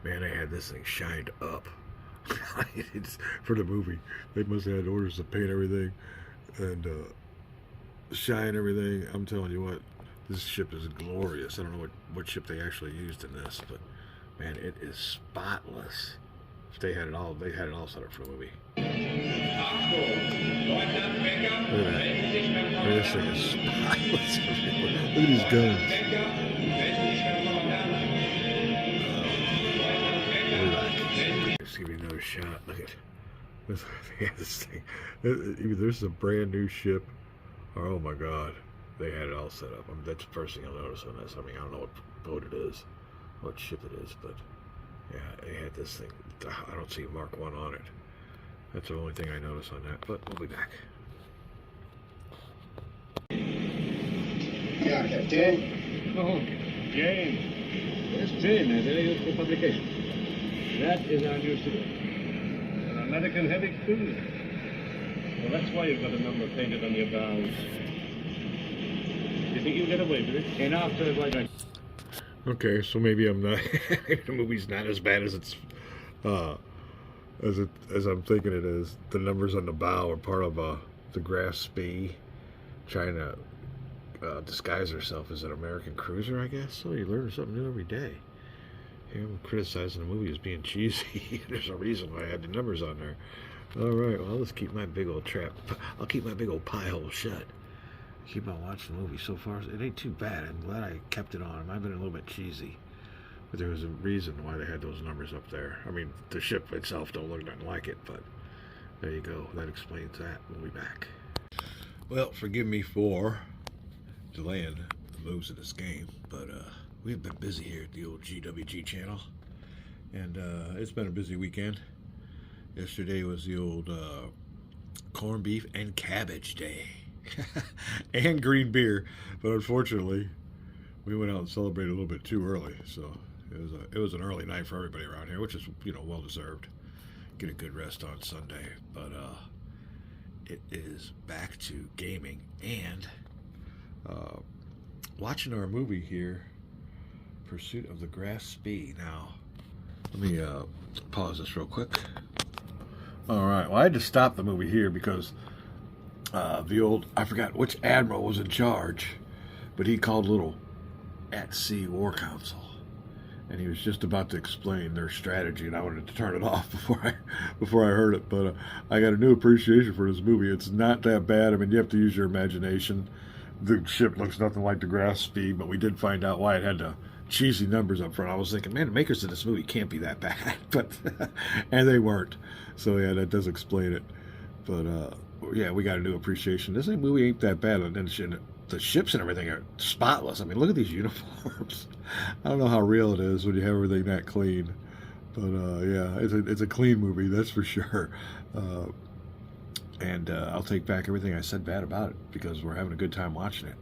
man, they had this thing shined up. It's for the movie. They must have had orders to paint everything and shine everything. I'm telling you what, this ship is glorious. I don't know what ship they actually used in this, but man, it is spotless. If they had it all set up for the movie. Look at that. This thing is spotless. Look at these guns. Let's give it another shot. Look at this. Yeah, this thing. Either this is a brand new ship, or oh my God, they had it all set up. I mean, that's the first thing I'll notice on this. I mean, I don't know what boat it is, what ship it is, but yeah, they had this thing. I don't see Mark 1 on it. That's the only thing I notice on that, but we'll be back. Yeah, Captain. Oh, Jane. Yes, Jane, a very useful publication. That is our new studio. An American heavy cruiser. Well, that's why you've got a number painted on your bows. You think you can get away with it? And after, like I... Okay, so maybe I'm not. The movie's not as bad as it's, as I'm thinking it is. The numbers on the bow are part of the Graf Spee trying to disguise herself as an American cruiser, I guess. So you learn something new every day. Here I'm criticizing the movie as being cheesy. There's a reason why I had the numbers on there. All right, well, let's keep my big old trap. I'll keep my big old pie hole shut. Keep on watching the movie. So far, it ain't too bad. I'm glad I kept it on. It might have been a little bit cheesy, but there was a reason why they had those numbers up there. I mean, the ship itself don't look nothing like it, but there you go. That explains that. We'll be back. Well, forgive me for delaying the moves of this game, but we've been busy here at the old GWG channel, and it's been a busy weekend. Yesterday was the old corned beef and cabbage day. And green beer, but unfortunately we went out and celebrated a little bit too early, so it was an early night for everybody around here, which is, you know, well deserved. Get a good rest on Sunday, but it is back to gaming and watching our movie here, Pursuit of the Graf Spee. Now let me pause this real quick. All right, well, I had to stop the movie here because the old, I forgot which admiral was in charge, but he called a little at-sea war council, and he was just about to explain their strategy, and I wanted to turn it off before I heard it. But I got a new appreciation for this movie. It's not that bad. I mean, you have to use your imagination. The ship looks nothing like the Graf Spee, but we did find out why it had the cheesy numbers up front. I was thinking, man, the makers of this movie can't be that bad, but and they weren't. So yeah, that does explain it. But yeah, we got a new appreciation. This movie ain't that bad, and the ships and everything are spotless. I mean, look at these uniforms. I don't know how real it is when you have everything that clean, but yeah, it's a clean movie, that's for sure. And I'll take back everything I said bad about it, because we're having a good time watching it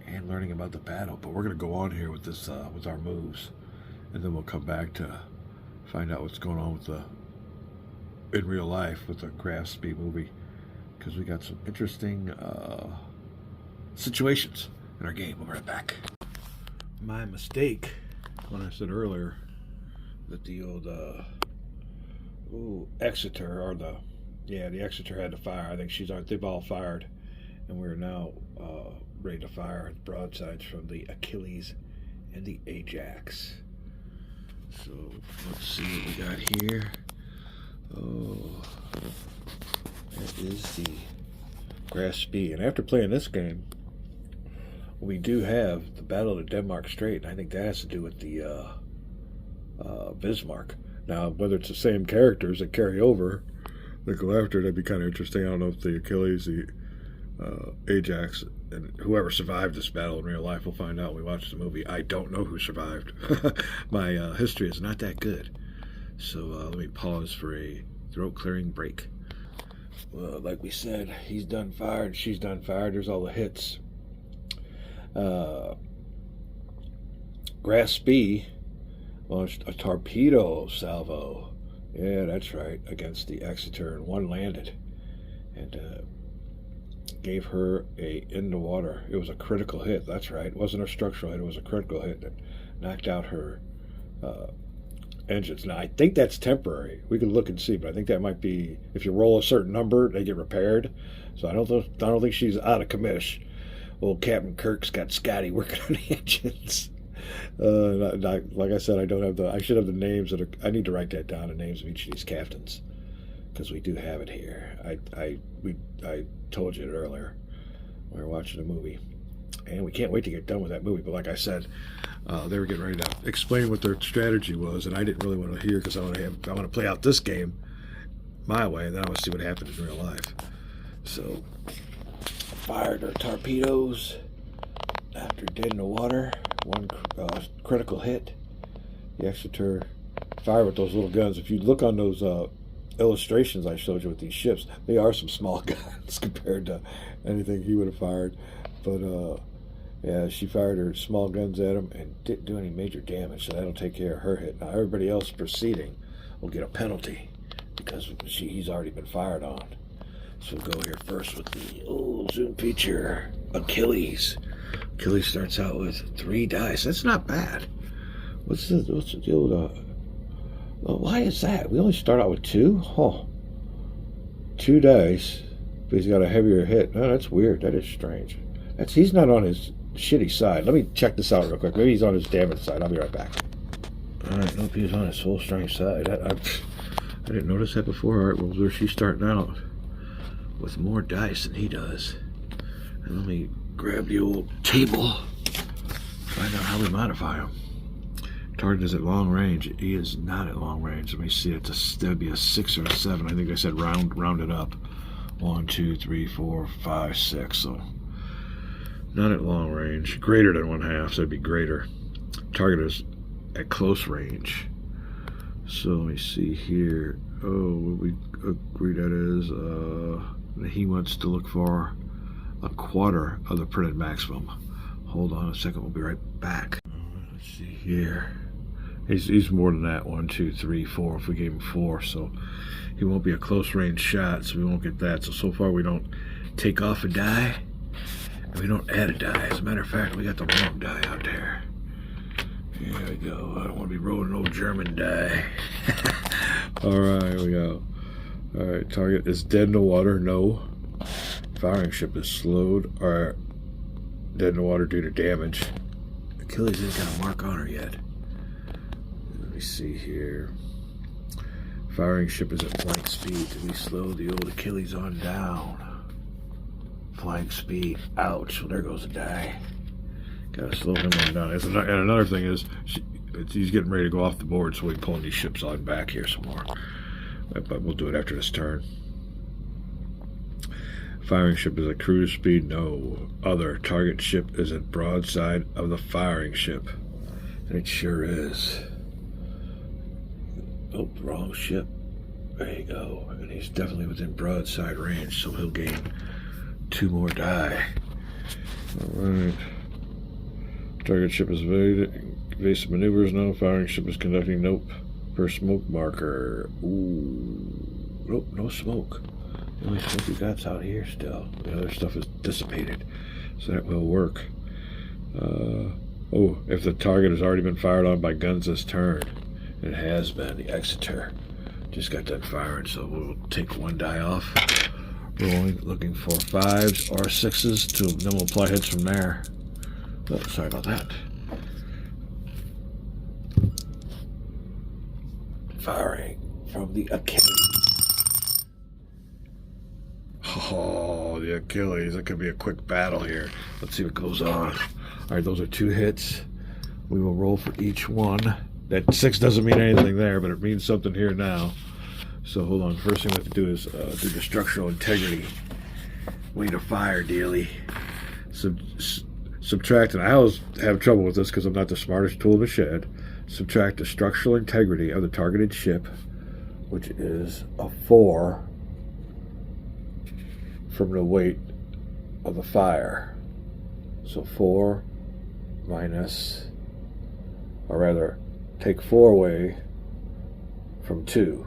and learning about the battle. But we're going to go on here with this with our moves, and then we'll come back to find out what's going on with in real life with the Graf Spee movie, because we got some interesting situations in our game. We'll be right back. My mistake when I said earlier that the old Exeter, or the Exeter had to fire. I think they've all fired, and we're now ready to fire broadsides from the Achilles and the Ajax. So let's see what we got here. Oh, that is the Graf Spee. And after playing this game, we do have the Battle of the Denmark Strait, and I think that has to do with the Bismarck. Now, whether it's the same characters that carry over that go after it, that'd be kind of interesting. I don't know if the Achilles, the Ajax, and whoever survived this battle in real life, we'll find out when we watch the movie. I don't know who survived. My history is not that good. So let me pause for a throat-clearing break. Well, like we said, he's done fired, she's done fired. There's all the hits. Graf Spee launched a torpedo salvo. Yeah, that's right, against the Exeter, and one landed and gave her a in the water. It was a critical hit. That's right. It wasn't a structural hit. It was a critical hit that knocked out her engines. Now, I think that's temporary. We could look and see, but I think that might be, if you roll a certain number, they get repaired. So I don't think she's out of commish. Old Captain Kirk's got Scotty working on the engines. Like I said, I should have the names I need to write that down, the names of each of these captains, because we do have it here. I told you it earlier. We were watching a movie, and we can't wait to get done with that movie. But like I said, they were getting ready to explain what their strategy was, and I didn't really want to hear because I want to play out this game my way, and then I want to see what happens in real life. So, fired our torpedoes after dead in the water. One critical hit. The Exeter fired with those little guns. If you look on those illustrations I showed you with these ships, they are some small guns compared to anything he would have fired. But yeah, she fired her small guns at him and didn't do any major damage, so that'll take care of her hit. Now everybody else proceeding will get a penalty because he's already been fired on. So we'll go here first with the zoom feature. Achilles. Achilles starts out with 3 dice. That's not bad. What's the deal with well, why is that? We only start out with 2? Oh, 2 dice, but he's got a heavier hit. No, that's weird. That is strange. He's not on his shitty side. Let me check this out real quick. Maybe he's on his damaged side. I'll be right back. All right, nope, he's on his full strength side. I didn't notice that before. All right, well, where's she starting out? With more dice than he does. And let me grab the old table. Find out how we modify him. Target is at long range. He is not at long range. Let me see. That'd be a 6 or a 7. I think I said round it up. 1, 2, 3, 4, 5, 6. So not at long range. Greater than 1/2. So that'd be greater. Target is at close range. So let me see here. Oh, what we agree that is. He wants to look for a quarter of the printed maximum. Hold on a second. We'll be right back. Let's see here. He's more than that. 1, 2, 3, 4. If we gave him 4, so he won't be a close range shot, so we won't get that. So far we don't take off a die, and we don't add a die. As a matter of fact, we got the wrong die out there. Here we go. I don't want to be rolling no German die. All right, here we go. All right, target is dead in the water. No. Firing ship is slowed or dead in the water due to damage. Achilles ain't got a mark on her yet. Let me see here. Firing ship is at flank speed. We slow the old Achilles on down. Flank speed. Ouch. Well, there goes the die. Gotta slow him on down. And another thing is, he's getting ready to go off the board, so we're pulling these ships on back here some more. But we'll do it after this turn. Firing ship is at cruise speed. No. Other. Target ship is at broadside of the firing ship. And it sure is. Oh, wrong ship. There you go. And he's definitely within broadside range, so he'll gain 2 more die. Alright. Target ship is evasive maneuvers. No. Firing ship is conducting. Nope. Per smoke marker. Ooh. Nope, no smoke. The only smoke we got's out here still. The other stuff is dissipated. So that will work. Oh, if the target has already been fired on by guns this turn. It has been. The Exeter just got done firing, so we'll take 1 die off. Rolling, looking for 5s or 6s, then we'll apply hits from there. Oh, sorry about that. Firing from the Achilles. Oh, the Achilles. It could be a quick battle here. Let's see what goes on. All right, those are 2 hits. We will roll for each one. That 6 doesn't mean anything there, but it means something here now. So hold on. First thing we have to do is do the structural integrity. Way to fire, dealie. Subtract, and I always have trouble with this because I'm not the smartest tool in the shed. Subtract the structural integrity of the targeted ship, which is a 4, from the weight of the fire. So 4 minus, or rather, take 4 away from 2.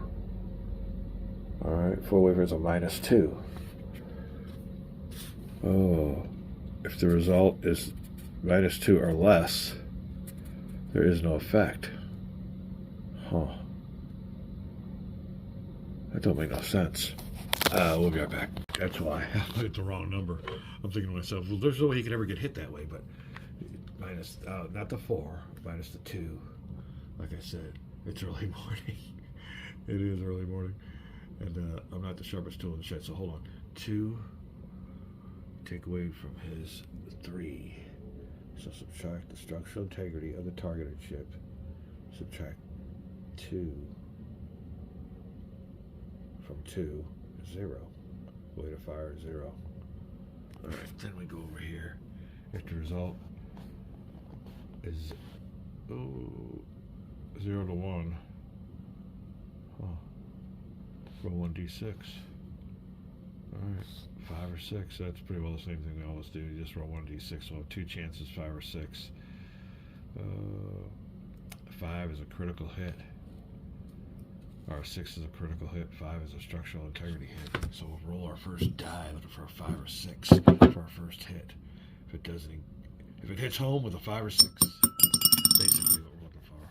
All right, 4 away from a minus 2. Oh, if the result is minus 2 or less, there is no effect. Huh. That don't make no sense. We'll be right back. That's why I hit the wrong number. I'm thinking to myself, well, there's no way he could ever get hit that way, but minus, not the 4, minus the 2. Like I said, it's early morning. It is early morning. And I'm not the sharpest tool in the shed, so hold on. 2, take away from his 3. So subtract the structural integrity of the targeted ship. Subtract 2 from 2 is 0. Way to fire is 0. Alright, then we go over here. If the result is 0 to 1, roll 1d6. Alright, 5 or 6. That's pretty well the same thing we always do. You just roll 1d6. We'll have 2 chances, 5 or 6. 5 is a critical hit. Or 6 is a critical hit. 5 is a structural integrity hit. So we'll roll our first die looking for a 5 or 6 for our first hit. If it doesn't, if it hits home with a 5 or 6, basically what we're looking for.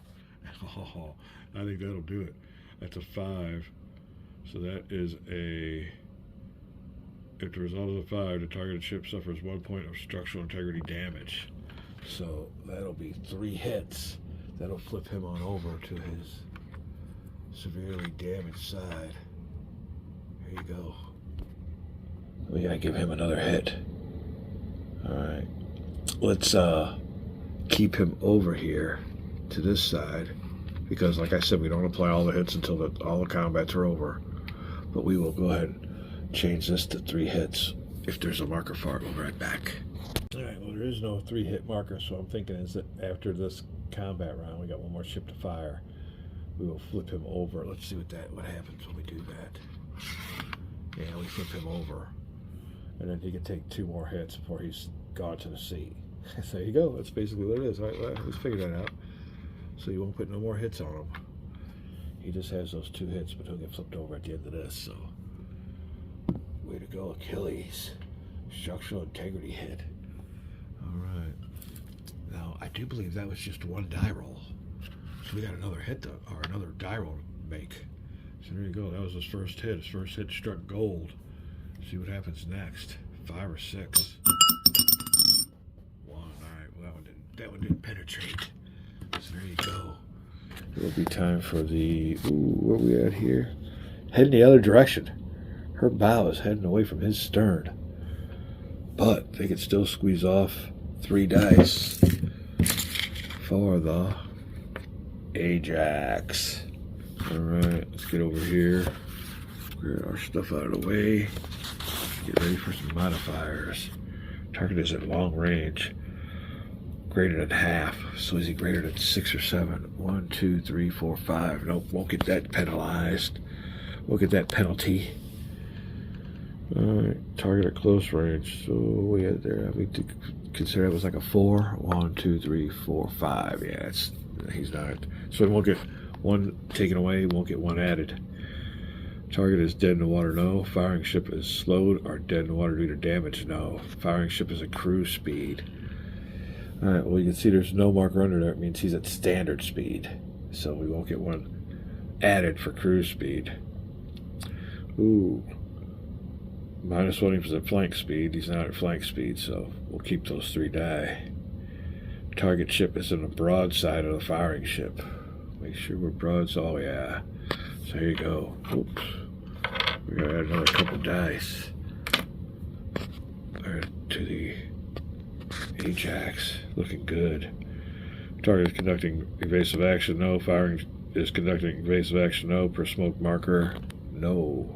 Oh, I think that'll do it. That's a 5. So that is a. If the result is a 5, the targeted ship suffers 1 point of structural integrity damage. So that'll be 3 hits. That'll flip him on over to his severely damaged side. There you go. We gotta give him another hit. Alright. Let's keep him over here to this side. Because like I said, we don't apply all the hits until all the combats are over. But we will go ahead and change this to 3 hits. If there's a marker for it, we'll be right back. Alright, well there is no 3-hit marker, so I'm thinking is that after this combat round, we got one more ship to fire. We will flip him over. Let's see what happens when we do that. Yeah, we flip him over. And then he can take 2 more hits before he's gone to the sea. So there you go. That's basically what it is. All right, well, let's figure that out. So you won't put no more hits on him. He just has those 2 hits, but he'll get flipped over at the end of this. So, way to go, Achilles. Structural integrity hit. All right. Now, I do believe that was just 1 die roll. So we got another hit, or another die roll to make. So there you go. That was his first hit. His first hit struck gold. See what happens next. 5 or 6. 1. All right. Well, that one didn't penetrate. So there you go. It'll be time for the. Ooh, where are we at here? Heading the other direction. Her bow is heading away from his stern. But they can still squeeze off 3 dice for the Ajax. Alright, let's get over here. Get our stuff out of the way. Get ready for some modifiers. Target is at long range. Greater than half. So is he greater than 6 or 7? 1, 2, 3, 4, 5. Nope, won't get that penalized. Won't get that penalty. Alright, target at close range. So we had there. I mean, to consider it was like a 4. 1, 2, 3, 4, 5. Yeah, he's not. So he won't get 1 taken away, won't get 1 added. Target is dead in the water, no. Firing ship is slowed or dead in the water due to damage, no. Firing ship is at cruise speed. Alright, well you can see there's no marker under there. It means he's at standard speed. So we won't get 1 added for cruise speed. Ooh. -1 if he's at flank speed. He's not at flank speed, so we'll keep those 3 die. Target ship is on the broadside of the firing ship. Make sure we're broadside. Oh yeah. So here you go. Oops. We're gonna add another couple dice. Alright, to the Ajax. Looking good. Target is conducting evasive action, no. Firing is conducting evasive action, no. Per smoke marker, no.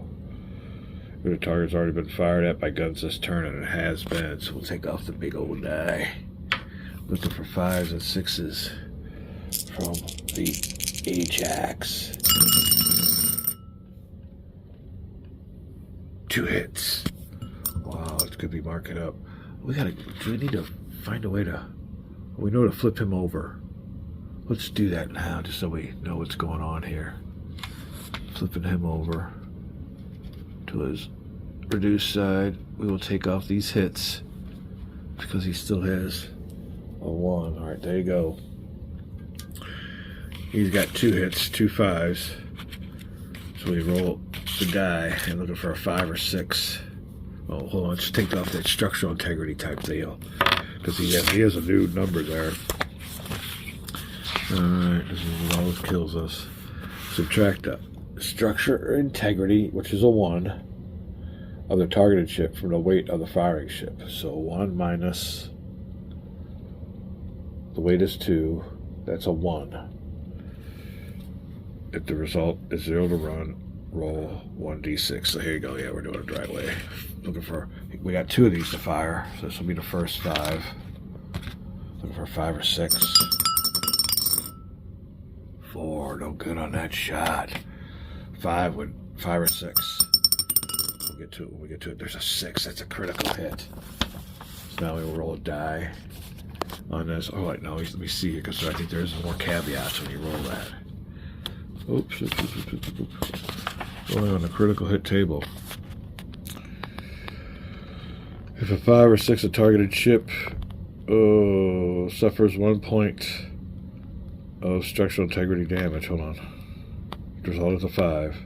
The target's already been fired at by guns this turn, and it has been, so we'll take off the big old die. Looking for 5s and 6s from the Ajax. 2 hits. Wow, it's gonna be marking up. Do we need to find a way to, we know to flip him over. Let's do that now, just so we know what's going on here. Flipping him over to his reduced side. We will take off these hits because he still has a 1. Alright, there you go. He's got 2 hits, 2 5s. So we roll the die and looking for a 5 or 6. Oh, hold on, let's take off that structural integrity type deal. Because he has a new number there. Alright, this is what always kills us. Subtract the structure integrity, which is a 1, of the targeted ship from the weight of the firing ship. So 1 minus the weight is 2. That's a 1. If the result is 0 to run, roll 1d6. So here you go. Yeah, we're doing it the right way. Looking for, we got 2 of these to fire, so this will be the first 5. Looking for 5 or 6. 4, no good on that shot. 5 or 6. We'll get to it when we get to it. There's a 6. That's a critical hit. So now we will roll a die on this. Oh, wait, no, let me see here, because I think there's more caveats when you roll that. Oops. Rolling on the critical hit table. If a 5 or 6 a targeted ship suffers 1 point of structural integrity damage. Hold on. The result is a 5.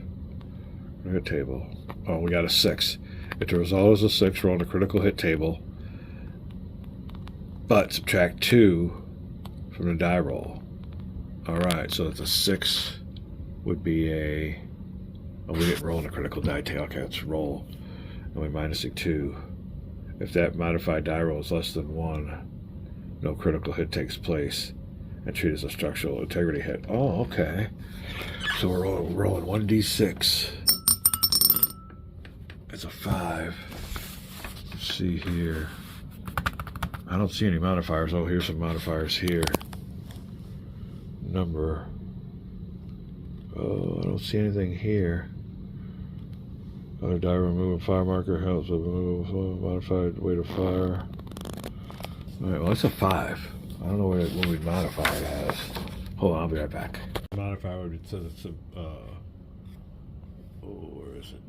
Hit table. Oh, we got a 6. If the result is a 6, roll on the critical hit table, but subtract 2 from the die roll. Alright, so it's a 6 would be a... Oh, we didn't roll on the critical die table. Okay, let's roll. And we minus a 2. If that modified die roll is less than 1, no critical hit takes place and treat as a structural integrity hit. Oh, okay. So we're rolling 1d6. It's a 5. Let's see here. I don't see any modifiers. Oh, here's some modifiers here. Number. Oh, I don't see anything here. Other die removal fire marker helps with removal modified weight of fire. Alright, well, it's a 5. I don't know what we'd modify it as. Hold on, I'll be right back. Modifier would say it's a, where is it?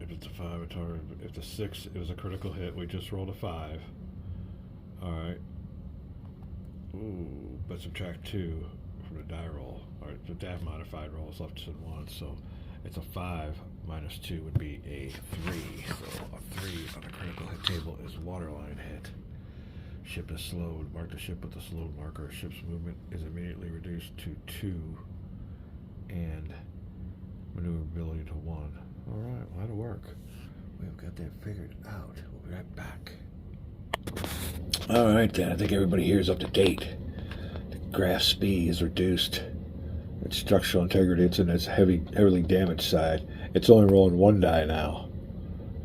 If it's a 5, it's hard. If the 6, it was a critical hit, we just rolled a 5. Alright. Ooh, but subtract 2 from the die roll. Alright, the die modified roll is left to 1, so it's a 5 minus 2 would be a 3. So a 3 on the critical hit table is waterline hit. Ship is slowed. Mark the ship with the slowed marker. Ship's movement is immediately reduced to 2 and maneuverability to 1. Alright, well, that'll work. We've got that figured out. We'll be right back. Alright then, I think everybody here is up to date. The Graf Spee is reduced. Its structural integrity, it's in its heavily damaged side. It's only rolling 1 die now.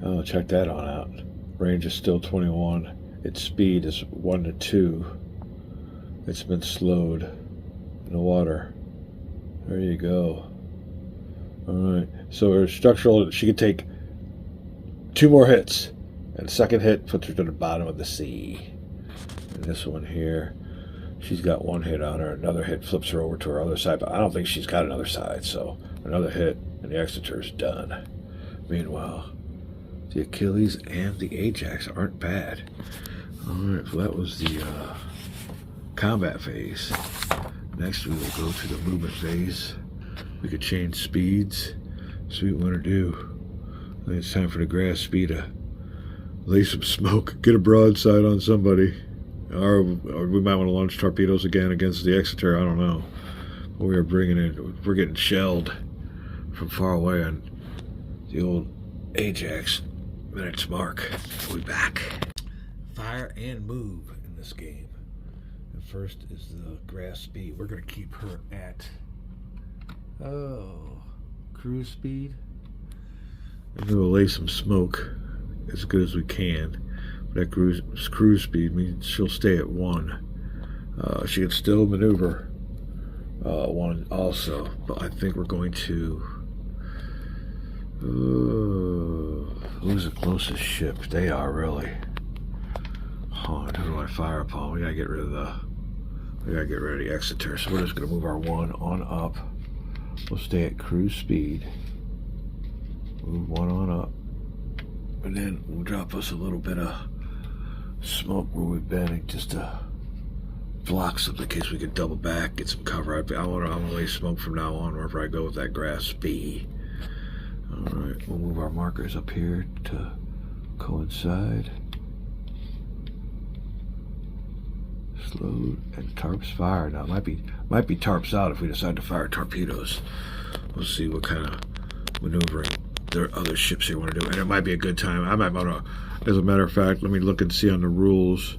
Oh, check that on out. Range is still 21. Its speed is 1 to 2. It's been slowed in the water. There you go. Alright, so her structural, she could take 2 more hits. And the second hit puts her to the bottom of the sea. And this one here, she's got 1 hit on her. Another hit flips her over to her other side, but I don't think she's got another side. So another hit, and the Exeter's done. Meanwhile, the Achilles and the Ajax aren't bad. Alright, so that was the combat phase. Next we will go to the movement phase. We could change speeds. See what we want to do. I think it's time for the Graf Spee to lay some smoke, get a broadside on somebody. Or we might want to launch torpedoes again against the Exeter, I don't know. But we're getting shelled from far away on the old Ajax. Minutes mark. We'll be back. Fire and move in this game. And first is the Graf Spee. We're going to keep her at cruise speed. And we'll lay some smoke as good as we can. But that cruise speed means she'll stay at 1. She can still maneuver 1 also. But I think we're going to... who's the closest ship? They are really. Who do I fire upon? We gotta get rid of the Exeter. So we're just gonna move our 1 on up. We'll stay at cruise speed. Move 1 on up. And then we'll drop us a little bit of smoke where we've been, just to block something in case we can double back, get some cover. I want to lay smoke from now on wherever I go with that Graf Spee. Alright, we'll move our markers up here to coincide. Slowed and tarps fire. Now it might be tarps out if we decide to fire torpedoes. We'll see what kind of maneuvering there are other ships here want to do. And it might be a good time. I might want to, as a matter of fact, let me look and see on the rules.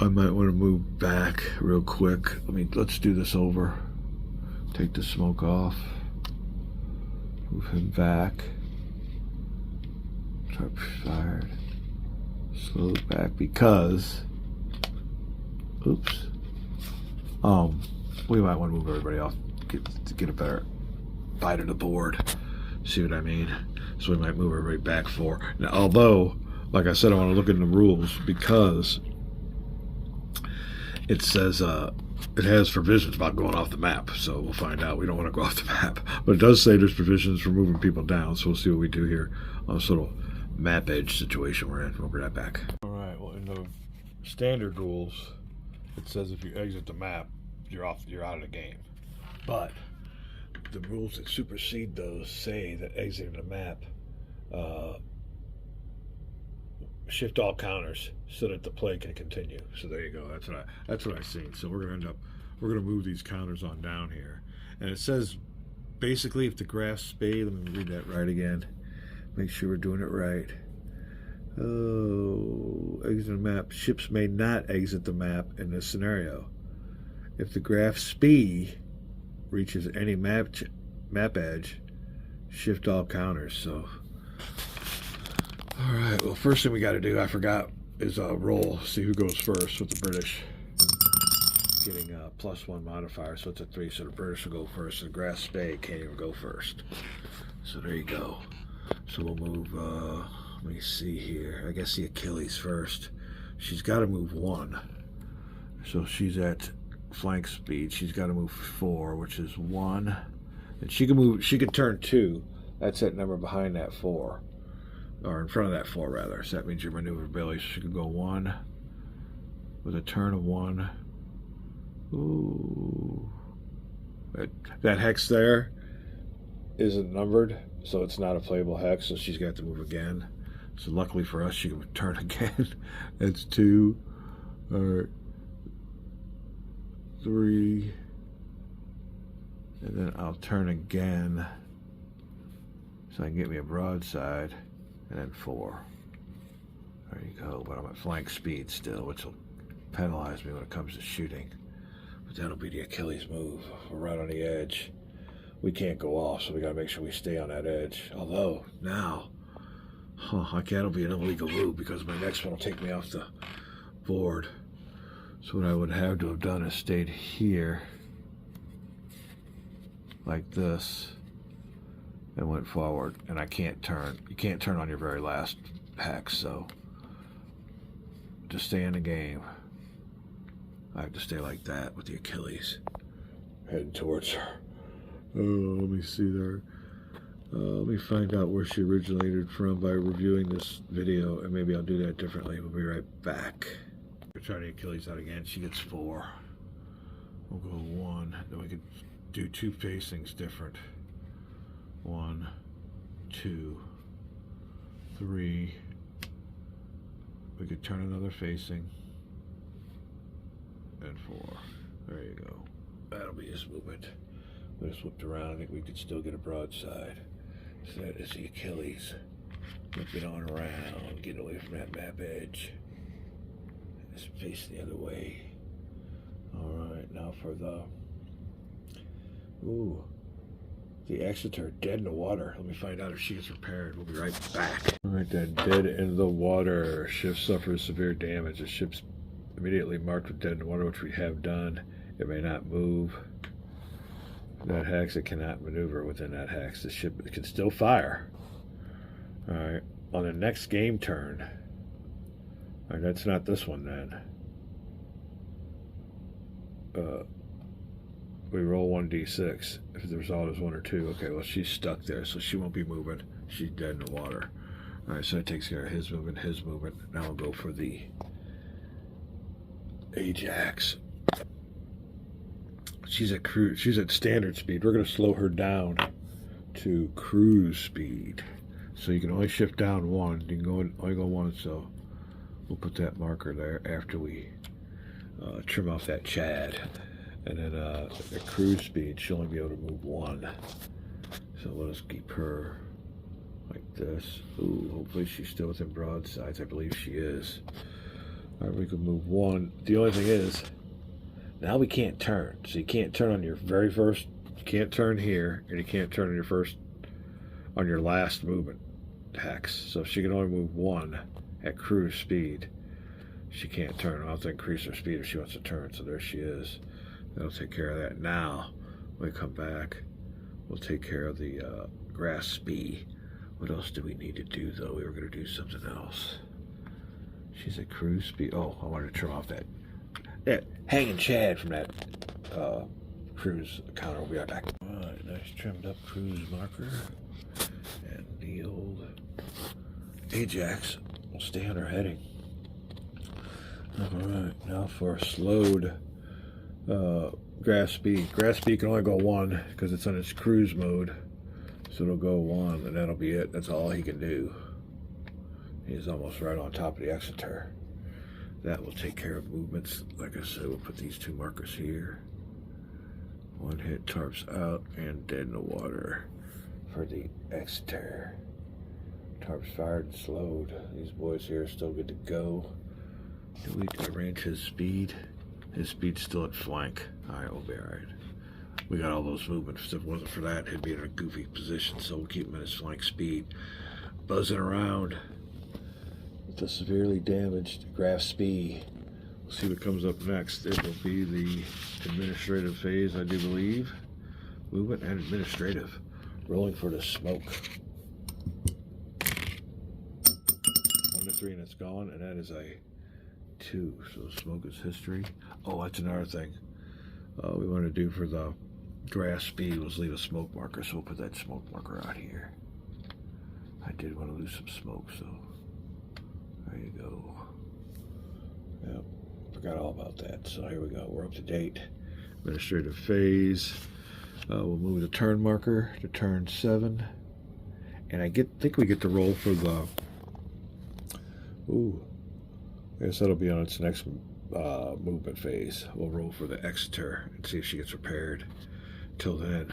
I might want to move back real quick. Let's do this over. Take the smoke off. Move him back. Torp fired. Slow back because, oops. We might want to move everybody off to get a better bite of the board. See what I mean? So we might move everybody back 4. Now, although, like I said, I want to look at the rules because it says it has provisions about going off the map. So we'll find out. We don't want to go off the map, but it does say there's provisions for moving people down. So we'll see what we do here on this little map edge situation we're in. We'll be right back. All right. Well, in the standard rules, it says if you exit the map, you're out of the game. But the rules that supersede those say that exiting the map, shift all counters so that the play can continue. So there you go. That's what I've seen. So we're gonna move these counters on down here, and it says basically if the Graf Spee. Let me read that right again. Make sure we're doing it right. Oh, exit the map. Ships may not exit the map in this scenario. If the Graf Spee reaches any map edge, shift all counters. So, all right. Well, first thing we got to do, I forgot, is roll. See who goes first with the British. Getting a +1 modifier, so it's a 3. So the British will go first. The Graf Spee can't even go first. So there you go. So we'll move. Let me see here. I guess the Achilles first. She's got to move 1. So she's at flank speed. She's got to move 4, which is 1. And she can move. She can turn 2. That's that number behind that 4, or in front of that 4 rather. So that means your maneuverability. So she can go 1 with a turn of 1. Ooh, that hex there isn't numbered, so it's not a playable hex. So she's got to move again. So luckily for us, she can turn again. That's 2. Or 3, and then I'll turn again so I can get me a broadside, and then 4. There you go. But I'm at flank speed still, which will penalize me when it comes to shooting. But that'll be the Achilles move. We're right on the edge. We can't go off, so we got to make sure we stay on that edge. Although now, that'll be an illegal move because my next one will take me off the board. So what I would have to have done is stayed here like this and went forward, and I can't turn. You can't turn on your very last hex, so to stay in the game I have to stay like that with the Achilles heading towards her. Oh, let me see there. Let me find out where she originated from by reviewing this video, and maybe I'll do that differently. We'll be right back. We'll try the Achilles out again. She gets 4. We'll go 1. Then we could do 2 facings different. 1, 2, 3. We could turn another facing. And 4. There you go. That'll be his movement. We just whipped around. I think we could still get a broadside. So that is the Achilles. Whip it on around. Get away from that map edge. Just face the other way. Alright, now for the... Ooh. The Exeter dead in the water. Let me find out if she gets repaired. We'll be right back. Alright then, dead in the water. Ship suffers severe damage. The ship's immediately marked with dead in the water, which we have done. It may not move. That hex, it cannot maneuver within that hex. The ship can still fire. Alright, on the next game turn. Alright, that's not this one then. We roll 1d6. If the result is 1 or 2, okay, well she's stuck there, so she won't be moving. She's dead in the water. Alright, so that takes care of his movement, his movement. Now we'll go for the Ajax. She's at standard speed. We're going to slow her down to cruise speed. So you can only shift down 1. You can only go 1, so we'll put that marker there after we trim off that Chad. And then at cruise speed, she'll only be able to move 1. So let us keep her like this. Ooh, hopefully she's still within broadsides. I believe she is. All right, we can move 1. The only thing is, now we can't turn. So you can't turn on your very first, you can't turn here, and you can't turn on your first, on your last movement hex. So she can only move 1 at cruise speed. She can't turn. I'll have to increase her speed if she wants to turn. So there she is. That'll take care of that. Now, when we come back, we'll take care of the Graf Spee. What else do we need to do, though? We were going to do something else. She's at cruise speed. Oh, I wanted to turn off that hanging Chad from that cruise counter. We'll be right back. All right, nice trimmed up cruise marker. And the old Ajax will stay on her heading. Alright, now for a slowed Graf Spee. Graf Spee can only go 1 because it's on its cruise mode. So it'll go 1 and that'll be it. That's all he can do. He's almost right on top of the Exeter. That will take care of movements. Like I said, we'll put these 2 markers here. 1 hit, tarps out, and dead in the water for the Exeter. Tarps fired and slowed. These boys here are still good to go. Do we arrange his speed? His speed's still at flank. Alright, we'll be alright. We got all those movements. If it wasn't for that, he'd be in a goofy position, so we'll keep him at his flank speed. Buzzing around with the severely damaged Graf Spee. We'll see what comes up next. It will be the administrative phase, I do believe. Movement and administrative. Rolling for the smoke. 1 to 3 and it's gone, and that is a 2. So smoke is history. Oh, that's another thing we want to do for the Graf Spee was leave a smoke marker, so we'll put that smoke marker out here. I did want to lose some smoke, so there you go. Yep, forgot all about that. So here we go. We're up to date. Administrative phase. We'll move the turn marker to turn 7, and I think we get to roll for the. Ooh. I guess that'll be on its next movement phase. We'll roll for the Exeter and see if she gets repaired. Till then,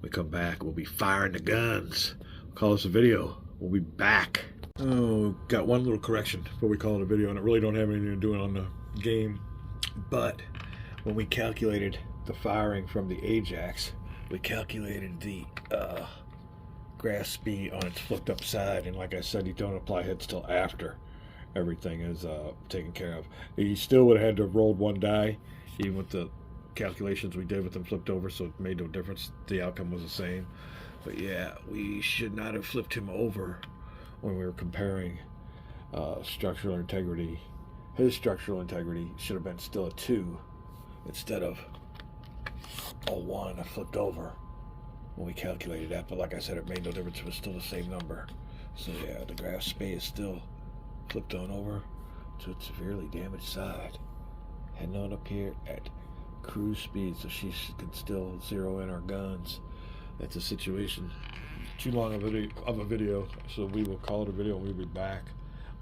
we come back. We'll be firing the guns. We'll call this a video. We'll be back. Oh, got one little correction before we call it a video, and it really don't have anything to do on the game. But when we calculated the firing from the Ajax, we calculated the Graf Spee on its flipped up side, and like I said, you don't apply hits till after everything is taken care of. You still would have had to have rolled 1 die, even with the calculations we did with them flipped over, so it made no difference. The outcome was the same. But yeah, we should not have flipped him over when we were comparing structural integrity. His structural integrity should have been still a 2 instead of a 1. I flipped over when we calculated that, but like I said, it made no difference. It was still the same number. So yeah, the Graf Spee is still flipped on over to its severely damaged side. Heading on up here at cruise speed so she can still zero in our guns. That's a situation. Too long of a video, so we will call it a video and we'll be back.